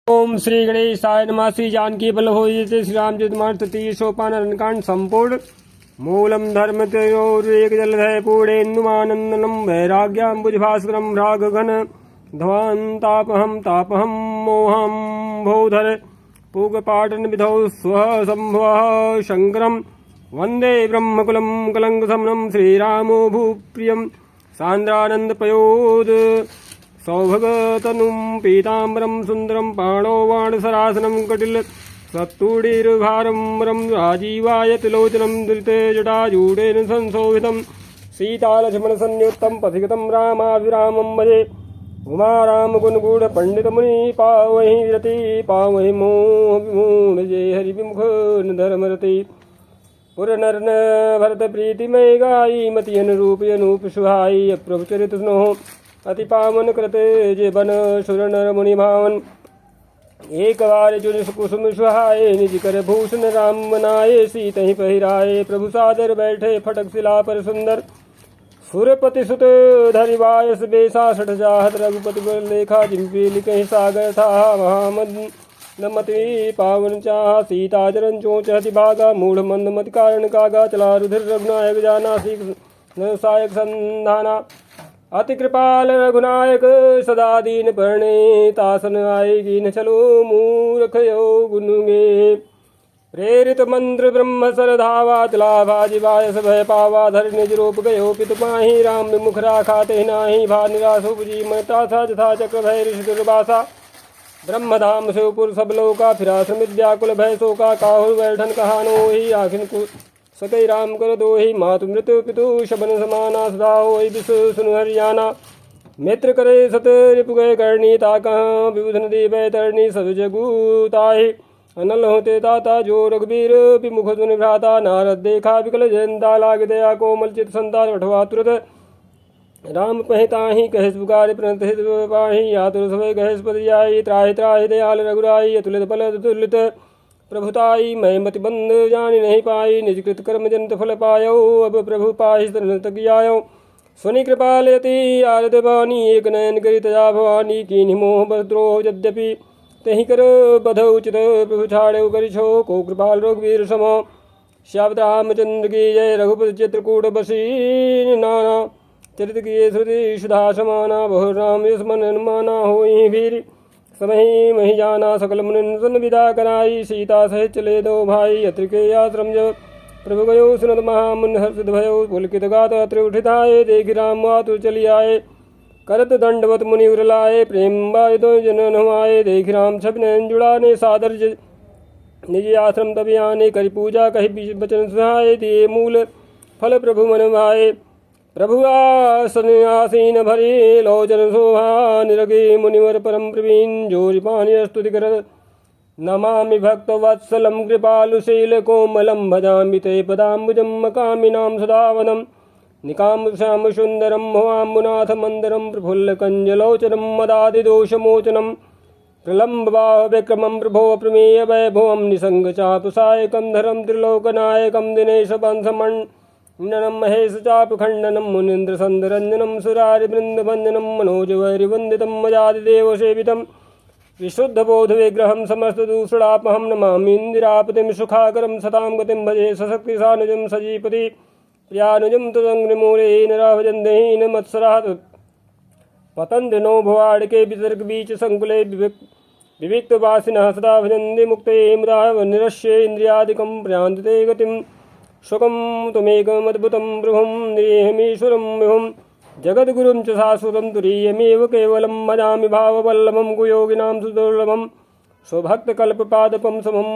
ओम श्री गणेशाय नमः। श्री जानकी बल्लभोज श्री रामचरितमानस तृतीय सोपान अरण्यकांड संपूर्ण। मूलम धर्म तयोरेक जलधय पूर्णेन्दुमानंदनम वैराग्याम्बुजभास्करम रागघन ध्वान्तापहम मोहम भोधर पूगपाटन विधौ स्वः संभवः शंकरम वंदे ब्रह्मकुलम कलंकशमनम श्रीरामो भूप्रियम सान्द्रानंदपयोद सौभगतनुं पीताम्बरं सुन्दरं पाणौवाणसरासनं कटिल सत्तूढीर्भारं राजीवाय तिलोचनं धृते जटाजूडेन संशोभितं सीतालक्ष्मणसंयुक्तं पथिगतं रामाभिरामं भजे उमारामगुणगूढपण्डितमुनि पावहि रति पावहि मोहविमूढजे हरिविमुख धर्मरति पुरनर्न भरत प्रीतिमय गायी मति अनुरूप अनूप सुहाई प्रभुचरित स्नोह अति पावन कृते जे बन सुर नर मुनि भावन एक बार चुन कुसुम सुहाए निज कर भूषण राम बनाए सीतहि पहिराए प्रभु सादर बैठे फटक शिला पर सुंदर सुरपति सुत धरिवायस बेसा सठ जाहत रघुपति बर लेखा जिम्पी लिखे सागर था महामद नमति पावन चाह सीता चरण चोच हति भागा मूढ़ मंद मत कारण कागा चला रुधिर रघुनायक जाना सीख सायक संधाना अति कृपाल रघुनायक सदा दीन परणे तासन आएगी न चलो मूर्ख यो गुनुगे प्रेरित मंत्र ब्रह्म सर धावा चलाभा जिवायस भय पावा धर निज रूप गयो पितु पाही राम विमुख राखा ते नाही भा निराश उपजी मता था जथा चक्र भय ऋषि दुर्वासा ब्रह्मधाम शिवपुर सब लोका फिराश्रमित व्याकुल भय शोका काहुर बैठन कहानो ही आखिन सकई राम कर दो ही मातु मृत्यु पितु शबन समाना सदा हो विश्व सुनु हरियाणा मित्र करे सत रिपु गए करणी ताका विबुधन दी बैतरणी सब जगूताहि अनल होते ताता जो रघुबीर विमुख सुनि भ्राता नारद देखा विकल जयंता लाग दया कोमल चित संतान अठवा तुरत राम पहिताहि कहेस पुकार प्रणत हित पाहि आतुर समय कहेस पदियाई त्राहि त्राहि दयाल रघुराई अतुलित बल अतुलित प्रभुताई मैं मति बंद जानी नहीं पाई निजकृत कर्म जनित फल पायो अब प्रभु पाहि तकियायो सुनि कृपालयति आरद वाणी एक नयन करी तजा भवानी कीन्हि मोह बद्रोह यद्यपि तहि कर बध उचित प्रभु छाड़े करिछो को कृपाल रघुवीर सम श्यावत रामचंद्र की जय रघुपति चित्रकूट बसी नाना चरित किए श्रुति सुधा समाना बहु राम यस मन माना होई वीर समय मही जाना सकल मुनिन विदा कराई सीता सहित चले दो भाई अत्रिके आश्रम जब प्रभु गयो सुनत महामुन हर्षित भयो पुलकित गात अत्र उठिताए देखि राम आतुर चली आए करत दंडवत मुनि उरलाए प्रेम बाय दो जनन हुआए देखि राम छब नयन जुड़ाने सादर निज आश्रम तब आने करि पूजा कहि बचन सुहाए दिए मूल फल प्रभु मन भाए प्रभु आसन आसीन भरी लोचन शोभा निरगे मुनिवर परम प्रवीण जोरि पानी स्तुति कर नमामि भक्त वत्सलम कृपालुशील कोमलम भजामि ते पदाम्बुजम कामिनां सदावनम निकाम श्याम सुंदरम भवाम्बुनाथ मंदरम प्रफुल्ल कंजलोचनम मदादि दोषमोचनम प्रलम्ब बाह विक्रमं प्रभो प्रमेय वैभवम निसंग चापसायकम धरम त्रिलोकनायकम दिनेश वंशमण ननम महेश चाप खंडनम मुनीन्द्र संदरंजनम सुरारि वृंदवंदनम मनोज वैरिवंदितम मजादिदेव सेवितम विशुद्ध बोध विग्रहम समस्त दूषणापहम नमामि इंदिरापतिम सुखाकरम सताम गतिम भजे सशक्ति सानुजम सजीपति प्रियानुजम तदंग्रिमूलेन राभजन्देहीन मत्सरात् पतन्ति नो भुवाडिके वितर्क बीच संकुले विविक्त वासिनः सदा भजन्ति मुक्ते मुदा निरश्ये इंद्रियादिकं प्रयान्ति गतिम सुखम तुमेकमद्भुतं प्रभुं निरीहमीश्वरं विभुं जगद्गुरुं च शाश्वतं तुरीयमेव केवलं भजामि भाववल्लभं कुयोगिनां सुदुर्लभं स्वभक्तकल्पपादपं समं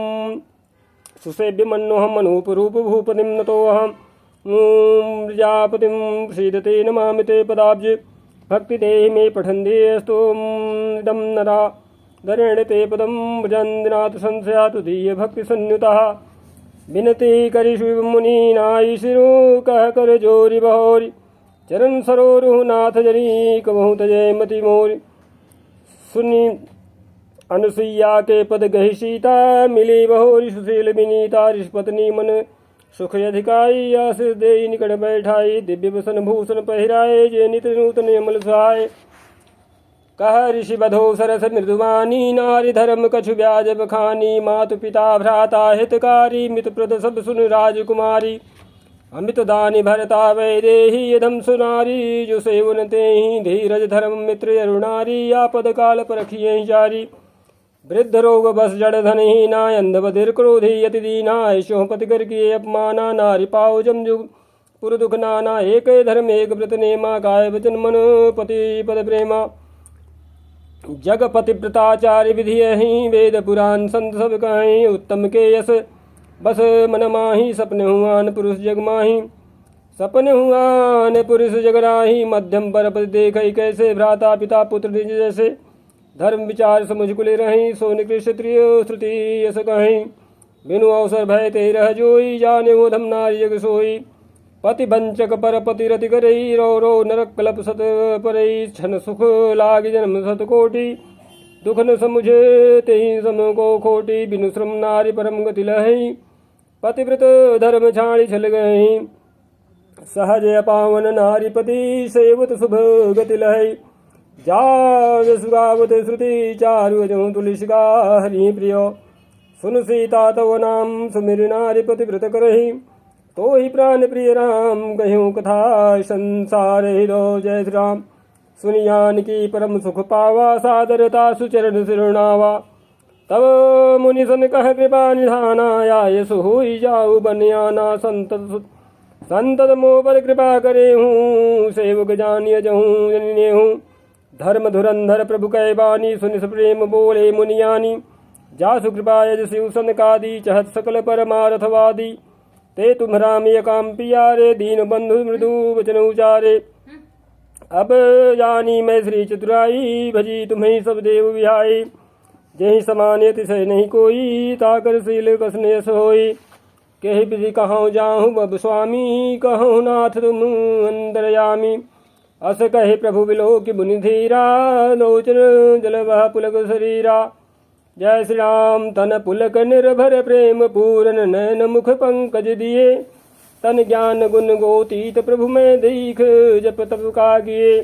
सुसेव्यमन्योऽहम् अनूपरूपभूपतिं नतोऽहं प्रजापतिं श्रीदते नमामि ते पदाब्ज भक्तिदेहि मे पठन्ति अस्तु इदं नरा धरेण ते पदं भजन्दिनाथ संशयातु दीयभक्तिसंयुतः विनती करि शिव मुनि नाई सिरु कह कर जोरी बहोरी चरण सरोरु नाथ जरी कबहु तजय मति मोरी सुनी अनुसुईया के पद गहि सीता मिली बहोरी सुशील विनीता ऋषपत्नी मन सुख अधिकाई आशीष दे निकट बैठाई दिव्य वसन भूषण पहिराए जे नित नूतन अमल सहाय कह ऋषि बधो सरस मृदुवानी नारी धर्म कछु ब्याज बखानी मातु पिता भ्राता हितकारी मित प्रद सब सुन राजकुमारी अमित दानी भरता वैदेही यदम सुनारी जो सेवन ते ही धीरज धर्म मित्र अरुणारी आपद काल परखिए जारी वृद्ध रोग बस जड़ धन ही नाय अंध बधिर क्रोधी यति दीना ऐशो पति कर किए अपमाना नारी पाओ जम जुग पुर दुख नाना एक धर्म एक व्रत नेमा काय वचन मन पति पद प्रेमा जगपति व्रताचार्य विधि ही वेद पुराण संत सब कहीं उत्तम के यस बस मन माही सपने हुआन पुरुष जग माही सपने हुआन पुरुष जग राही मध्यम पर पद देख कैसे भ्राता पिता पुत्र निज जैसे धर्म विचार समुझ कुले रही सो निकृष्ट त्रिय श्रुति यस कहीं बिनु अवसर भय ते रह जोई जाने वो धम नारी जग सोई पति वंचक पर पति रति करई रो रो नरक कलप सत परई क्षण सुख लाग जन्म सत कोटि दुख न समुझे तेहि सम को खोटी बिनु श्रम नारी परम गति लहई पतिव्रत धर्म छाड़ी छल गई सहज पावन नारी पति सेवत शुभ गति लहई जाग सुगावत श्रुति चारु जो तुलसिका हरि प्रियो सुन सीता तव नाम सुमिर नारी पतिव्रत करही तो ही प्राण प्रिय राम कह्यूं कथा संसार हिरो जय श्री राम सुनियान की परम सुख पावा सादरता सुचरण सिरणावा तब मुनि सन कह कृपा निधाना आय सुहुई जाऊ बनियाना संतत मोह पर कृपा करे हूँ सेवक जानिय जहूँ जनिने हूँ धर्म धुरंधर प्रभु कै बानी सुनि प्रेम बोले मुनियानी जासु कृपा यज शिव सनकादि चहत सकल परमारथवादी ते तुम राम काम पियारे दीन बंधु मृदु वचन उचारे अब जानी मैं श्री चतुराई भजी तुम्हें सब देव विहाई जही समान तिसय नहीं कोई ताकर शील कसने सोई कही विधि कहूँ जाहूँ बब स्वामी कहूँ नाथ तुम अंतरयामी अस कहे प्रभु बिलो कि मुनि धीरा लोचन जल वह पुलक शरीरा जय श्री राम तन पुलक निर्भर प्रेम पूरन नयन मुख पंकज दिए तन ज्ञान गुण गोतीत प्रभु में दीख जप तप का किए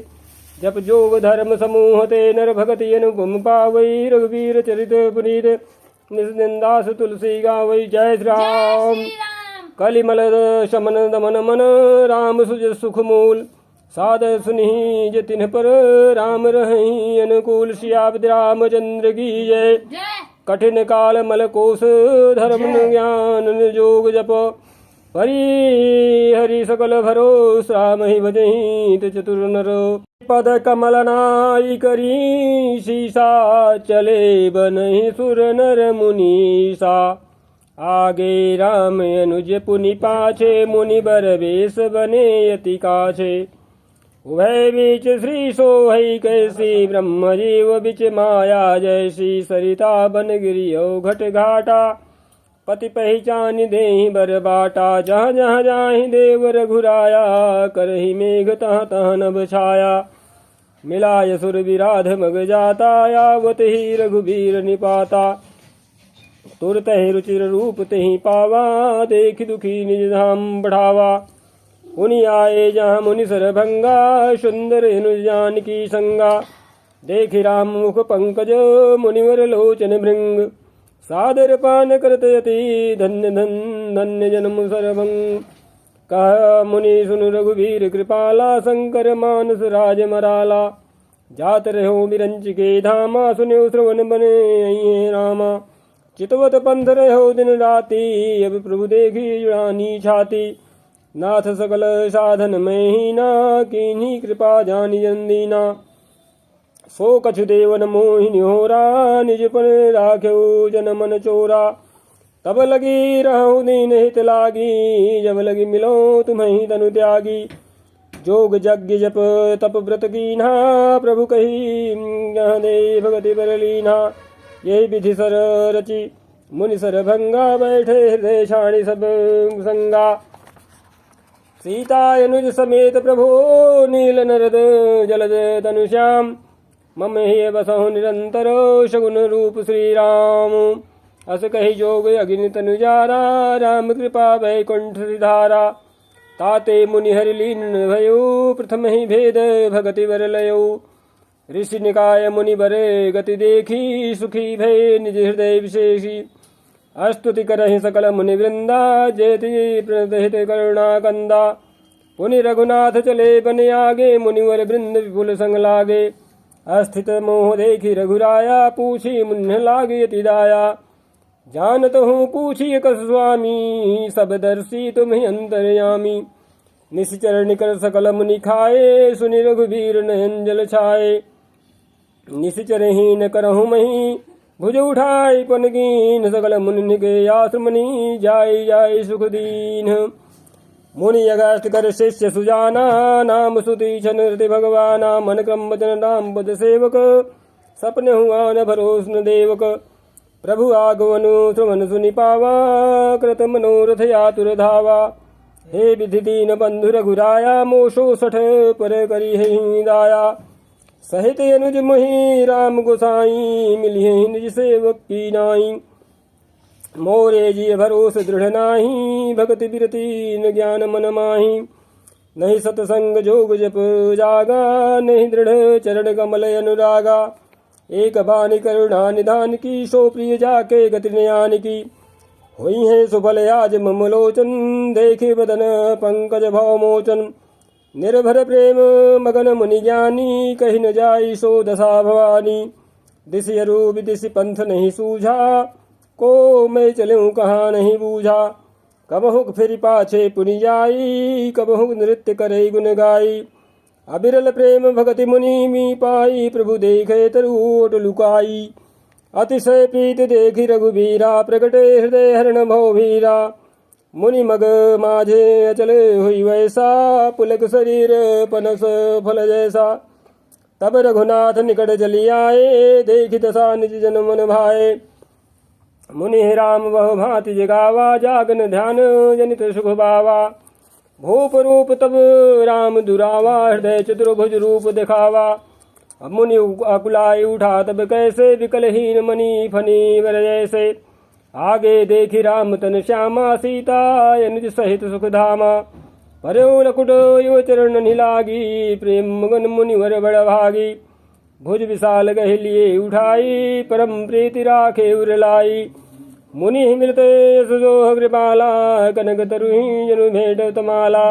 जप जोग धर्म समूह ते नर भगति अनुगम पावई रघुवीर चरित पुनीत निस्निंदास तुलसी गावई जय श्री राम कलिमल शमन दमन मन राम सुज सुख मूल साध सुनि जतिन पर राम रही अनुकूल श्याब्द रामचंद्र की जय कठिन काल मल कोश धर्म ज्ञान जोग जप परि हरि सकल भरोस राम ही भजहि चतुर नर पद कमल नाई करी सीसा चले बनहि सुर नर मुनीसा आगे राम अनुज पुनि पाछे मुनि बर बेस बने यति काछे उभय बीच श्री सोहई कैसी ब्रह्म जीव बिच माया जैसी सरिता बन गिरियो घट घाटा पति पहचान देहि बर बाटा जहाँ जहाँ जाहि देव रघुराया करहि मेघ तह तह नभ छाया मिलाय सुर विराध मग जाता यावत ही रघुबीर निपाता तुरत ही रुचिर रूप तेहि पावा देख दुखी निज धाम बढ़ावा मुनि आए जहाँ मुनि सरभंगा सुंदर अनुजान की संगा देखि राम मुख पंकज मुनिवर लोचन भृंग सादर पान करत यति धन्य धन्य जन्म सरभंग कह मुनि सुन रघुवीर कृपाला शंकर मानस राज मराला जात रहो बिरंच के धामा सुनो श्रवण बने रामा चितवत पंथ रहो दिन राती अब प्रभु देखी जुड़ानी छाती नाथ सकल साधन में ही ना कीन्ही कृपा जानी जंदीना सो कछु देवन मोहिनी होरा निज पन राख्यो जन मन चोरा तब लगी रहूं दीन हित लागी जब लगी मिलो तुम्हें तनु त्यागी जोग यज्ञ जप तप व्रत कीन्हा प्रभु कही दे भगति बर लीना यही विधि सर रचि मुनि सर भंगा बैठे हृदय छाणी सब संगा सीता अनुज समेत प्रभु नील नरद जलद तनुश्याम मम हे बसहु निरंतर शगुन रूप श्री राम अस कही जोग अग्नि तनुजारा राम कृपा वैकुंठ धारा ताते मुनि हरि लीन भयो प्रथम ही भेद भगति वर लयो ऋषि निकाय मुनि बरे गति देखी सुखी भय निज हृदय विशेषी अस्तुति करहि सकल मुनि वृंदा जेति प्रदहित करुणा कंदा पुनि रघुनाथ चले बन आगे मुनिवर वृंद विपुल संग लागे अस्थित मोह देखी रघुराया पूछी मुन्ह लागे अति दाया जानत हूँ पूछी कस स्वामी सब दर्शी तुम ही अंतर्यामी निश्चर निकर सकल मुनि खाए सुनि रघुबीर नयन जल छाए निश्चर ही न करहु मही भुज उठाई पन कीन सकल मुनि निके आश्रमनि जाय जाय सुख दीन मुनि अगस्त कर शिष्य सुजाना नाम सुति छन हृदय भगवाना मन क्रम वचन राम पद सेवक सपने हुआ न भरोस न देवक प्रभु आगमनु श्रवण सुनि पावा कृत मनोरथ आतुर धावा हे विधि दीन बंधु रघुराया मोशो सठ पर करी ही दाया सहित अनुज मोहि राम गोसाई मिलिए निज सेवक की नाई मोरे जी भरोस दृढ़ नाही भक्ति बिरति न ज्ञान मन माही नहीं सतसंग जोग जप जागा नहीं दृढ़ चरण कमल अनुरागा एक बानी करुणा निधान की सो प्रिय जाके गति नयान की हुई है सुफल आज ममलोचन देखे बदन पंकज भव मोचन निर्भर प्रेम मगन मुनि ज्ञानी कही न जाई सो दशा भवानी दिश रूप दिश पंथ नहीं सूझा को मैं चलूं कहाँ नहीं बूझा कबहुक फिर पाछे पुनि जाई कबहुक नृत्य करे गुन गाई अबिरल प्रेम भगति मुनि मी पाई प्रभु देखे तरुओट लुकाई अतिशय प्रीत देखी रघुबीरा प्रगटे हृदय हरण भव भीरा मुनि मग माझे अचले हुई वैसा पुलक शरीर पनस फल जैसा तब रघुनाथ निकट चली आए देखी दशा निज जन मन भाए मुनि राम वह भांति जगावा जागन ध्यान जनित सुख बावा भूप रूप तब राम दुरावा हृदय चतुर्भुज रूप दिखावा अब मुनि अकुलाई उठा तब कैसे विकलहीन मणि फनी वर जैसे आगे देखी राम तन श्यामा सीता अनुज सहित सुख धामा पर्यो लकुट यो चरण निलागी प्रेम मगन मुनिवर बड़ भागी भुज विशाल गहलिए उठाई परम प्रीति राखे उर लाई मुनि मिलते सुजोह कृपाला कनक तरुही जनु भेट तमाला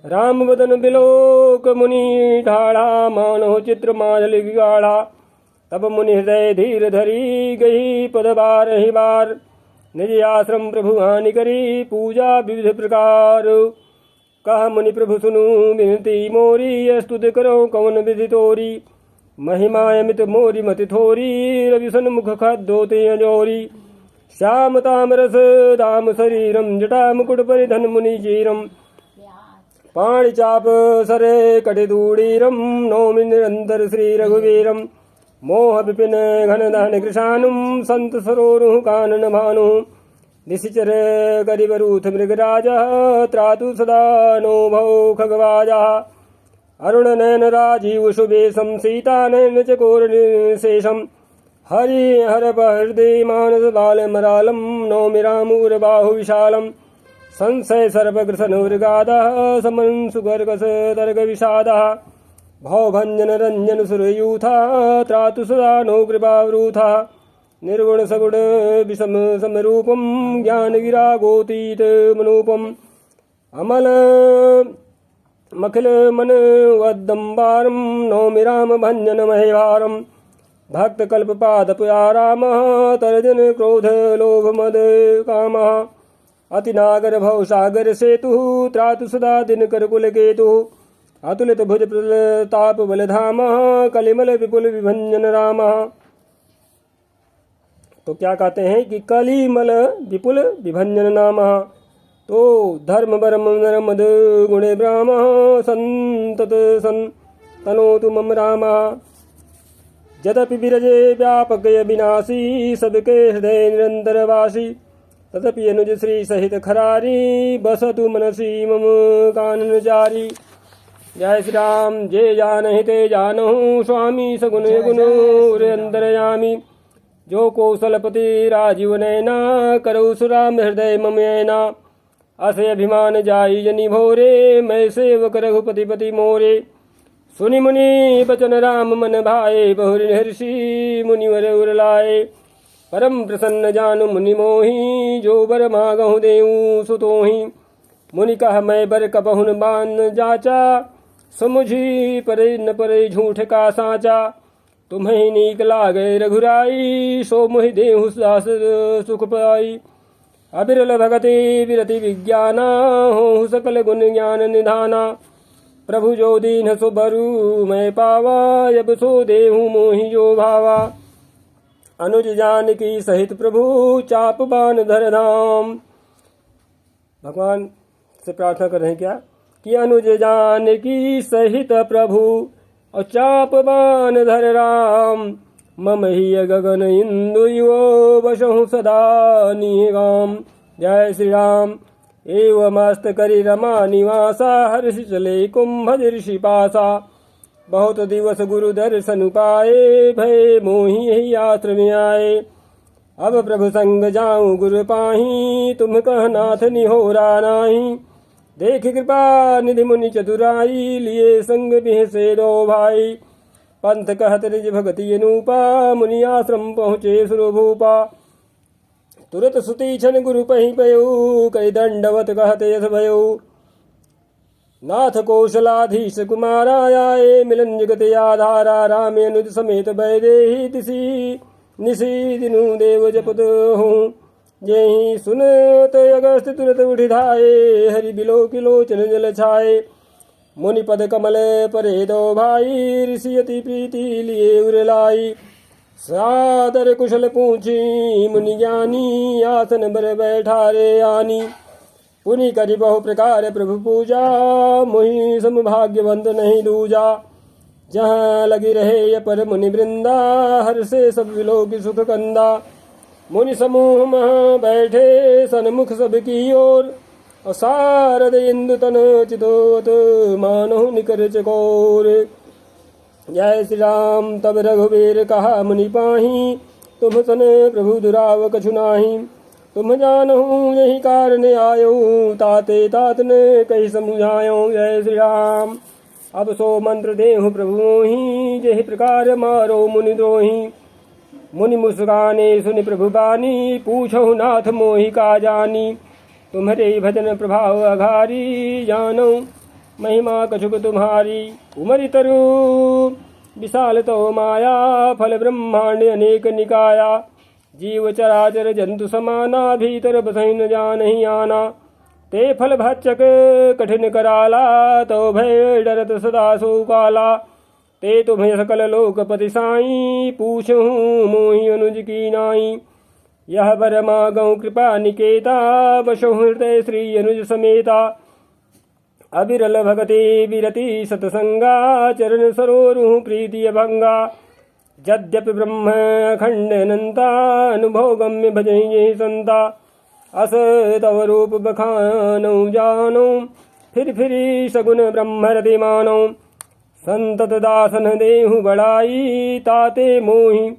राम बदन बिलोक मुनि ठाड़ा मानो चित्र माजल गाढ़ा तब मुनि हृदय धीर धरी गई पद बार ही बार निज आश्रम प्रभु हानि करी पूजा विविध प्रकार कहा मुनि प्रभु सुनु विनती मोरी स्तुति करो कौन विधि तोरी महिमा अमित मोरी मति थोरी रवि सन्मुख खद्दोते अजोरी श्याम तामरस दाम शरीरम जटा मुकुट परिधन मुनि चीरम पाणि चाप सरे कटिदूड़ीरम नौमि निरंतर श्री रघुवीरम मोह विपिन घन दहन कृशानुम संत सरोरुह कानन भानु निशिचर गरिबरूथ मृगराज त्रातु सदा नो भौ खगवाजा अरुण नयन राजीव शुभेशम सीता नयन चकोर शेषम हरि हर हृदय मानस बाल मरालम नौमि रामूर बाहु विशालम संशय सर्वग्रसन मृगादा समन सुगर्गस तर्ग विषादा भवभंजन रंजन सुरयूथा त्रातु सदा नो कृपावरूथा निर्गुण सगुण विषम समरूपम ज्ञान विरागोतीत मनूपम अमल मखिल मन वदम्बारम नौमि राम भंजन महेवारम भक्त कल्प पाद पुयाराम तर्जन क्रोध लोभ मद काम अति नागर भव सागर सेतु त्रातु सदा दिन कर कुल केतु अतुलित भुज प्रताप बलधाम कलिमल विपुल विभंजन राम। तो क्या कहते हैं कि कलिमल विपुल विभंजन नाम तो धर्म बरम मद गुणे ब्राह्म संतत सन तनोतु मम राम यद्यपि विरजे व्यापक विनाशी सबके हृदय निरंतर वासी तदपि अनुज श्री सहित खरारी बसतु मनसी मम कानन जारी। जय श्री राम जय जानहि ते जानहु स्वामी सगुण गुण अंतरयामी जो कौशलपति राजीव नैना करौ सुराम हृदय ममैना असे अभिमान जाई जनि भोरे मैं सेवक रघुपति पति मोरे सुनि मुनि बचन राम मन भाए, बहुरि हर्षि मुनिवर उर लाए। परम प्रसन्न जानु मुनि मोहि, जो बर मागहु देऊ सुतोहि। मुनि कह मैं बर कबहुन बान जाचा, समुझी परे न परे झूठ का साचा। तुम्हें नीक लागे रघुराई, सो मोहि देहु दास सुख पाई। अबिरल भगति विरति विज्ञाना, हो सकल गुण ज्ञान निधाना। प्रभु जो दीन सो बरु मैं पावा, जब सो देहु मोहि जो भावा। अनुज जानकी सहित प्रभु, चाप बान धर धाम। भगवान से प्रार्थना कर रहे हैं क्या कि अनुज जानकी सहित प्रभु, और चाप बान धर राम। मम ही गगन इंदु यो, बसहु सदा निगाम। जय श्री राम। एव मस्त करि रमा निवासा, हर्ष चले कुंभ ऋषि पासा। बहुत दिवस गुरु दर्शन पाए, भय मोहि यही आश्रम आए। अब प्रभु संग जाऊं गुरु पाही, तुम कह नाथ निहोरा नाही। देख कृपा निधि मुनि चतुराई, लिए संग बिहसे दो भाई। पंथ कहत निज भगति अनूपा, मुनि आश्रम पहुँचे सुरभूपा। तुरत सुती छन गुरु पही पयऊ, कई दंडवत कहत यथ भयऊ। नाथ कौशलाधीश कुमारा आए, मिलन जगत आधारा। राम अनुज समेत वैदेही, तिसी निसी दिनु देव जपत हूँ। जेहि सुनत अगस्त तुरत उठि धाये, हरि बिलो किलोचन जल छाए। मुनि पद कमल परे दो भाई, ऋषि अति प्रीति लिए उर लाई। सादर कुशल पूछी मुनि ज्ञानी, आसन बर बैठारे आनी। पुनि करि बहु प्रकार प्रभु पूजा, मोहि सम भाग्यवंत नहीं दूजा। जहाँ लगी रहे अपर मुनि वृंदा, हर से सब विलोक सुख कंदा। मुनि समूह मह बैठे सन्मुख सब की ओर, और सारद इंदु तन चितोत मानो निकर चकोर। जय श्री राम। तब रघुवीर कहा मुनि पाही, तुम सन प्रभु दुराव कछु नाही। तुम जानहु यही कारण आयो, ताते तात ने कही समुझायो। जय श्री राम। अब सो मंत्र देहु प्रभु मोहि, जहि प्रकार मारो मुनि द्रोही। मुनि मुस्काने सुनि प्रभु बानी, पूछहु नाथ मोहि का जानी। तुम्हारे भजन प्रभाव अघारी, जानो महिमा कछुक तुम्हारी। उमरि तरु विशाल तो माया, फल ब्रह्मांड अनेक निकाया। जीव चराचर जंतु समाना, भीतर बसहि न जानहि आना। ते फल भक्षक कठिन कराला, तो भय डरत सदा सो काला। ते तुम्हें सकल लोकपति साई, पूछहूँ मोहि अनुज की नाई। यह बर मागहु कृपा निकेता, बसहु हृदय श्री अनुज समेता। अबिरल भगति विरति सतसंगा, चरण सरोरुह प्रीति अभंगा। यद्यपि ब्रह्म अखंड अनंता, अनुभव गम्य भजहि संता। अस तव रूप बखानौ जानो, फिर सगुन ब्रह्म रति मानो। संतत दासन देहु बड़ाई, ताते मोहि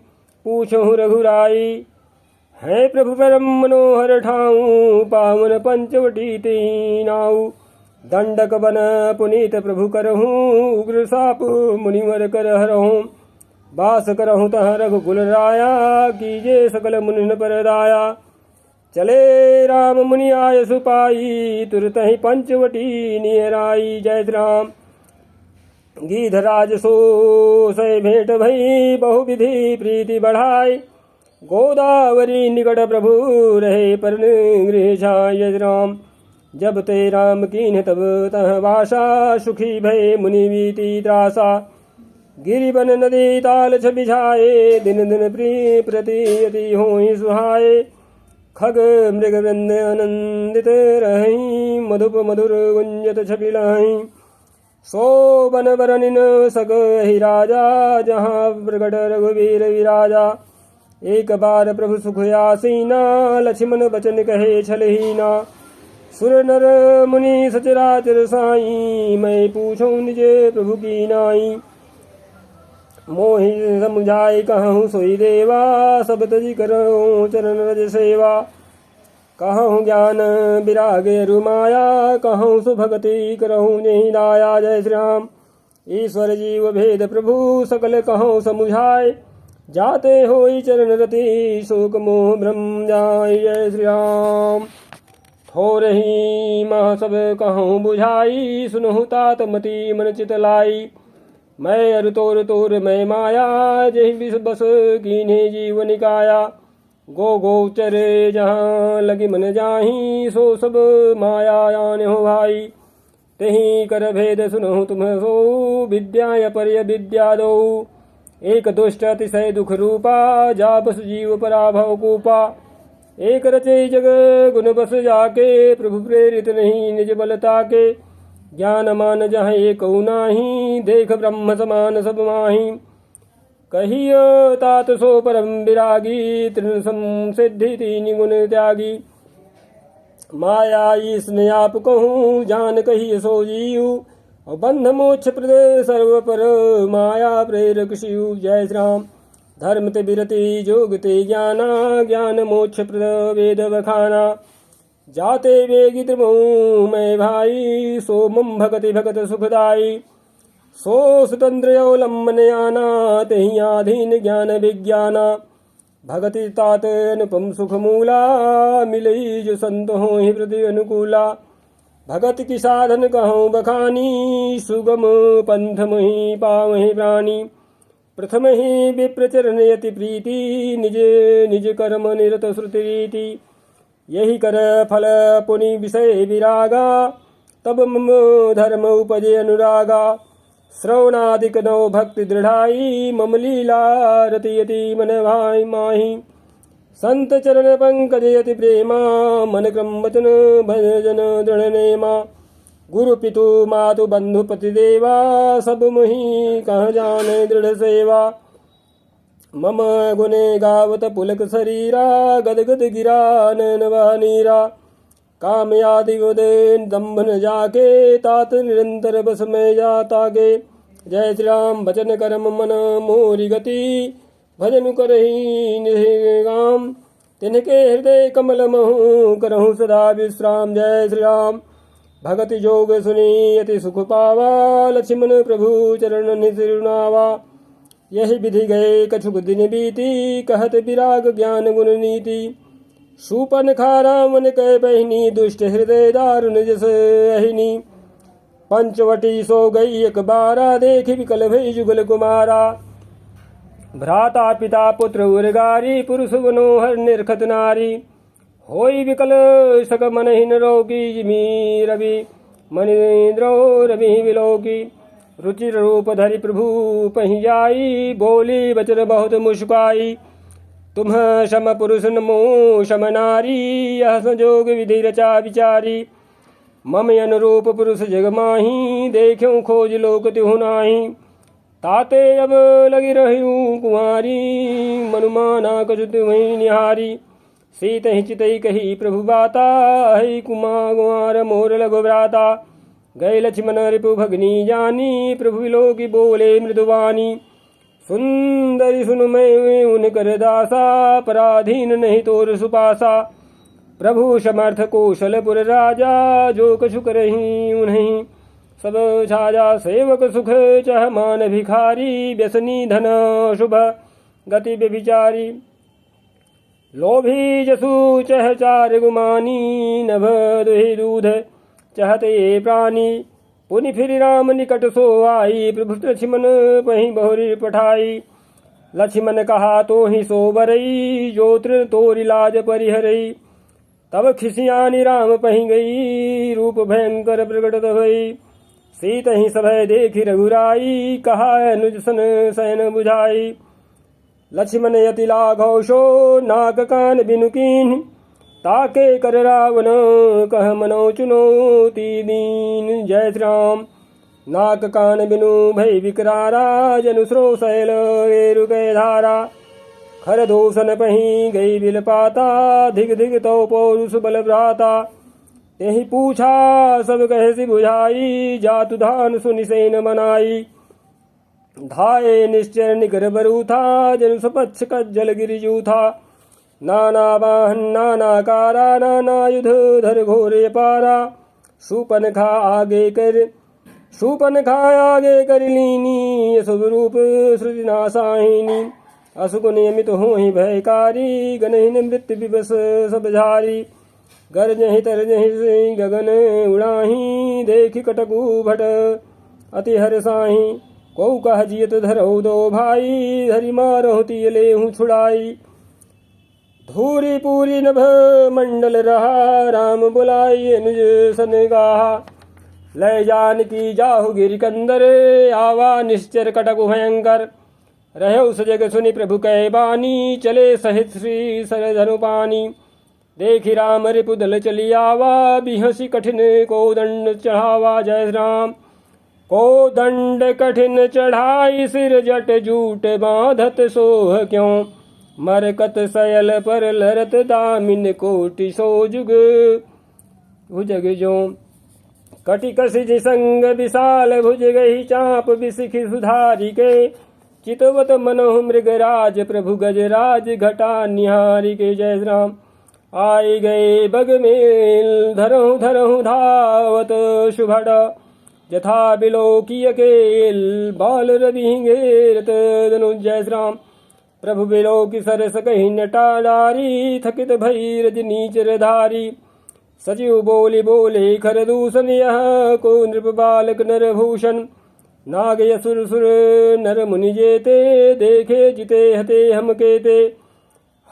पूछहु रघुराई। है प्रभु परम मनोहर ठाऊं, पावन पंचवटी तेहि नाऊ। दंडक बन पुनीत प्रभु करहूँ, उग्र साप मुनिवर कर हरहूँ। बास करहूँ तह रघुकुल राया, कीजे सकल मुनि पर दाया। चले राम मुनि आय सुपाई, तुरत ही पंचवटी नियराई। जय श्री राम। गीधराज सो सै भेंट भई, बहुविधि प्रीति बढ़ाई। गोदावरी निकट प्रभु रहे, पर गृह छाय। जय श्री राम। जब ते राम कीन्ह तब तह वासा, सुखी भय मुनि बीती त्रासा। गिरिवन नदी ताल बिछाए, दिन दिन प्रिय प्रति अति होहि सुहाए। खग मृग वृंद आनंदित रहि, मधुप मधुर गुंजत छबिलाहि। सो बन बरनिन सक ही राजा, जहाँ प्रगट रघुवीर विराजा। एक बार प्रभु सुख आसीना, लक्ष्मण बचन कहे छलहीना। सुर नर मुनि सचराचर साई, मैं पूछूं निजे प्रभु की नाई। मोहि समुझाई कहूँ सोई देवा, सब तजी करूँ चरण रज सेवा। कहूँ ज्ञान विराग रुमाया, कहूँ सुभगति करहूँ जहि दाया। जय श्री राम। ईश्वर जीव भेद प्रभु सकल कहो समुझाए। जाते होई चरण रति शोक मोह भ्रम जाय। जय श्री राम। थोरही मह सब कहूँ बुझाई, सुनहु तात मति मन चित लाई। मैं अरु तोर तोर मैं माया, जहि विष बस कीन्हे जीव निकाया। गो गोचरे जहाँ लगी मन जाही, सो सब माया आने हो भाई। तेहि कर भेद सुनहु तुम सो, विद्या पर्य विद्या दो। एक दुष्ट अतिशय दुख रूपा, जा बस जीव पराभव कूपा। एक रचे जग गुण बस जाके, प्रभु प्रेरित नहीं निज बलता के। ज्ञान मान जहाँ एक नाही, देख ब्रह्म समान सब माही। कहियो तात सो परम विरागी, तृण संसिद्धि तीन गुण त्यागी। माया ईसने आप कहूँ, जान कहिए सो जीव। और बंध मोक्ष प्रद सर्व पर, माया प्रेरक शिव। जय श्री राम। धर्म ते विरति जोग ते ज्ञाना, ज्ञान मोक्ष प्रद वेद बखाना। जाते वेगी त्रिमोह मैं भाई, सो मम भगति भगत सुखदाई। सो स्वतंत्र अवलंबन आना, तेहि आधीन ज्ञान विज्ञाना। भगति तात अनुपम सुख मूला, मिलई जो संत हो ही प्रति अनुकूला। भगत की साधन कहूँ बखानी, सुगम पंथ मुहि पावहि प्राणी। प्रथम ही विप्रचरण यति प्रीति, निज निज कर्म निरत श्रुति रीति। यही कर फल पुनि विषय विरागा, तब मम धर्म उपजे अनुरागा। श्रवणादिक नौ भक्ति दृढ़ाई, मम लीला रतियति मन भाई माही। संत चरण पंकज यति प्रेमा, मन क्रम वचन भजन दृढ़ नेमा। गुरु पितु मातु बंधु पति देवा, सब मुहि कह जाने दृढ़ सेवा। मम गुने गावत पुलक शरीरा, गदगद गिरा नैन वह नीरा। काम आदि उदयन दम्भन जाके, तात निरंतर बस में जाता गे। जय श्री राम। वचन कर्म मन मोरी गति, भजन करहि निगाम। तिनके हृदय कमल महु, करहु सदा विश्राम। जय श्री राम। भगति जोग सुनी अति सुख पावा, लक्ष्मण प्रभु चरण निसिरुनावा। यही विधि गए कछुक दिन बीती, कहत विराग ज्ञान गुण नीति। शूपन खारा मन कह बहिनी, दुष्ट हृदय दारुण जस अहिनी। पंचवटी सो गई एक बारा, देखि विकल भई जुगल कुमारा। भ्राता पिता पुत्र उर्गारी, पुरुष मनोहर निरखत नारी। होई विकल सक मनहीन रोगी, जिमी रवि मनीन्द्रो रवि विलोकी। रुचिर रूप धरि प्रभु पहि जाई, बोली वचन बहुत मुस्काई। तुम सम पुरुष नमो सम नारी, यह संजोग विधि रचा विचारी। मम अनुरूप पुरुष जग माही, देख्यो खोज लोक तिहु नाही। ताते अब लगी रहूं कुंवारी, मनुमाना कछु तुम्हि निहारी। सीत ही चितई कही प्रभु बाता, हई कुमार मोर लघु भ्राता। गए लक्ष्मण रिपु भगनी जानी, प्रभु विलोकी बोले मृदुवानी। सुंदरी सुन मैं उन कर दासा, पराधीन नहीं तोर सुपासा। प्रभु समर्थ कौशलपुर राजा, जो कछु करही उन्हीं सब छाजा। सेवक सुख चह मान भिखारी, व्यसनी धन शुभ गति व्यभिचारी। लोभी जसु चह चार गुमानी, नभ दुहि दूध चहते प्राणी। पुनि फिर राम निकट सो आई, प्रभु लक्ष्मण पहि बहुरी पठाई। लक्ष्मण कहा तो ही सो बरई, जो तृण तोरि लाज परिहरई। तब खिसियानी राम पहि गई, रूप भयंकर प्रकटत भई। सीत ही सभय देखी रघुराई, कहा अनुज सन सैन बुझाई। लक्ष्मण यति लाघव सो, नाक कान बिनु कीन्ह। ताके कर रावण कह मनो चुनौती दीन। जय श्री राम। नाक कान बिनु भय विकरारा, जनु स्रो शैल रेरु गए धारा। खर दूषण पही गई बिल पाता, धिग धिग तो पौरुष बल भ्राता। यही पूछा सब कहसी बुझाई, जातु धान सुनि सेन मनाई। धाये निश्चर निकर बरू था, जनु सपक्ष कज्जल गिरिजू था। नाना वाहन नाना कारा, नाना युध धर घोरे पारा। शूपन खा आगे कर शूपन खायागे कर लीनी अशुभ रूप श्रुति नासाहिनी असुक नियमित हो ही भयकारी गनहीन मृत्यु विवश सब झारी गरजहि तरजहि गगन उड़ाही देखि कटकु भट अति हरसाही कौ कह जियत धरऊ दो भाई धरि मारहु तिय लेहु छुड़ाई धूरी पूरी नभ मंडल रहा राम बुलाई अनुज सन गाहा लय जान की जाहु गिरिकंदर आवा निश्चर कटकु भयंकर रहे सजग सुनि प्रभु कै बानी चले सहित श्री सर धनु पानी देखि राम रिपुदल चली आवा बिहसी कठिन को दंड चढ़ावा जय राम को दंड कठिन चढ़ाई सिर जट जूट बांधत सोह क्यों मरकत सयल पर लरत दामिन कोटि सो जुग भुजग जो कटि कसिज संग विशाल भुज गही चाप बिसिखि सुधारी के चितवत मनोह मृगराज प्रभु गजराज घटा निहारी के जय राम आई गए बग मेल धरहु धरहु धावत शुभड़ यथा बिलोकी अकेल बाल रवि घेरत धनु जय राम प्रभु बिलोकी सरस कही नटा डारी थकित भई रजनी चरधारी सचिव बोले बोले खर दूषण यह को नृप बालक नर भूषण नाग यसुर सुर नर मुनि जेते देखे जिते हते हम केते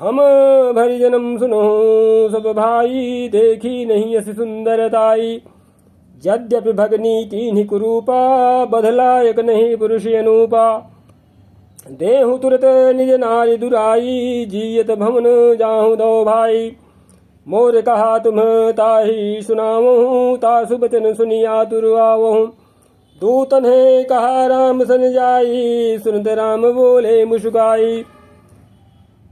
हम भरि जन्म सुनो सब भाई देखी नहीं अस सुंदरताई यद्यपि भगनी तीन्ही कुरूपा बधलायक नहीं पुरुष अनूपा देहु तुरत निज नारी दुराई जियत भवन जाहु दो भाई मोर कहा तुम ताही सुनावहूँ तासु बचन सुनिया तुरवावहूँ दूतन है कहा राम सन जाई सुनत राम बोले मुस्काई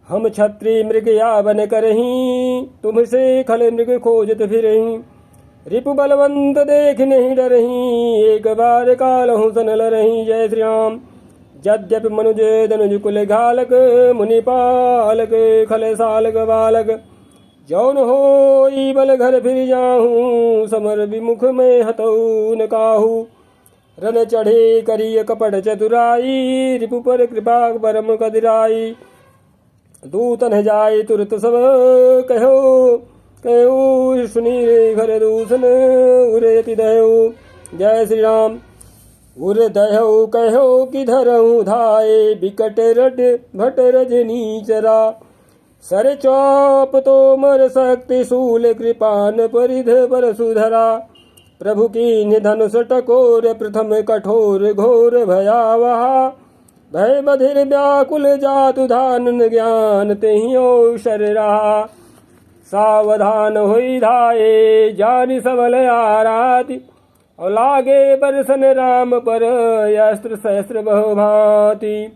हम छत्री मृग यावन करही तुमसे खल मृग खोजत फिरही रिपु बलवंत देख नहीं डरही एक बार कालहु सन लरही जय श्री राम यद्यपि मनुज धनुज कुल घालक मुनि पालक खल सालक बालक जौन हो बल घर फिर जाहूँ समर विमुख में हतऊ न काहू रन चढ़े करिय कपट चतुराई रिपु पर कृपा परम कदिराई दूतन जाय तुरत सब कहो कहो सुनी घर दूषण उरेति दयो जय श्री राम उर दयो कहो कि धरऊ धाये बिकट रट भट रजनी चरा सर चौप तो मर शक्ति शूल कृपान परिध पर सुधरा प्रभु की निधनुष टकोर प्रथम कठोर घोर भयावह भय बधिर व्याकुल जातु धान ज्ञान तेहियो शर रहा सावधान होई धाये जानि सबल आराति और लागे बरसन राम पर अस्त्र सहस्त्र बहुभांति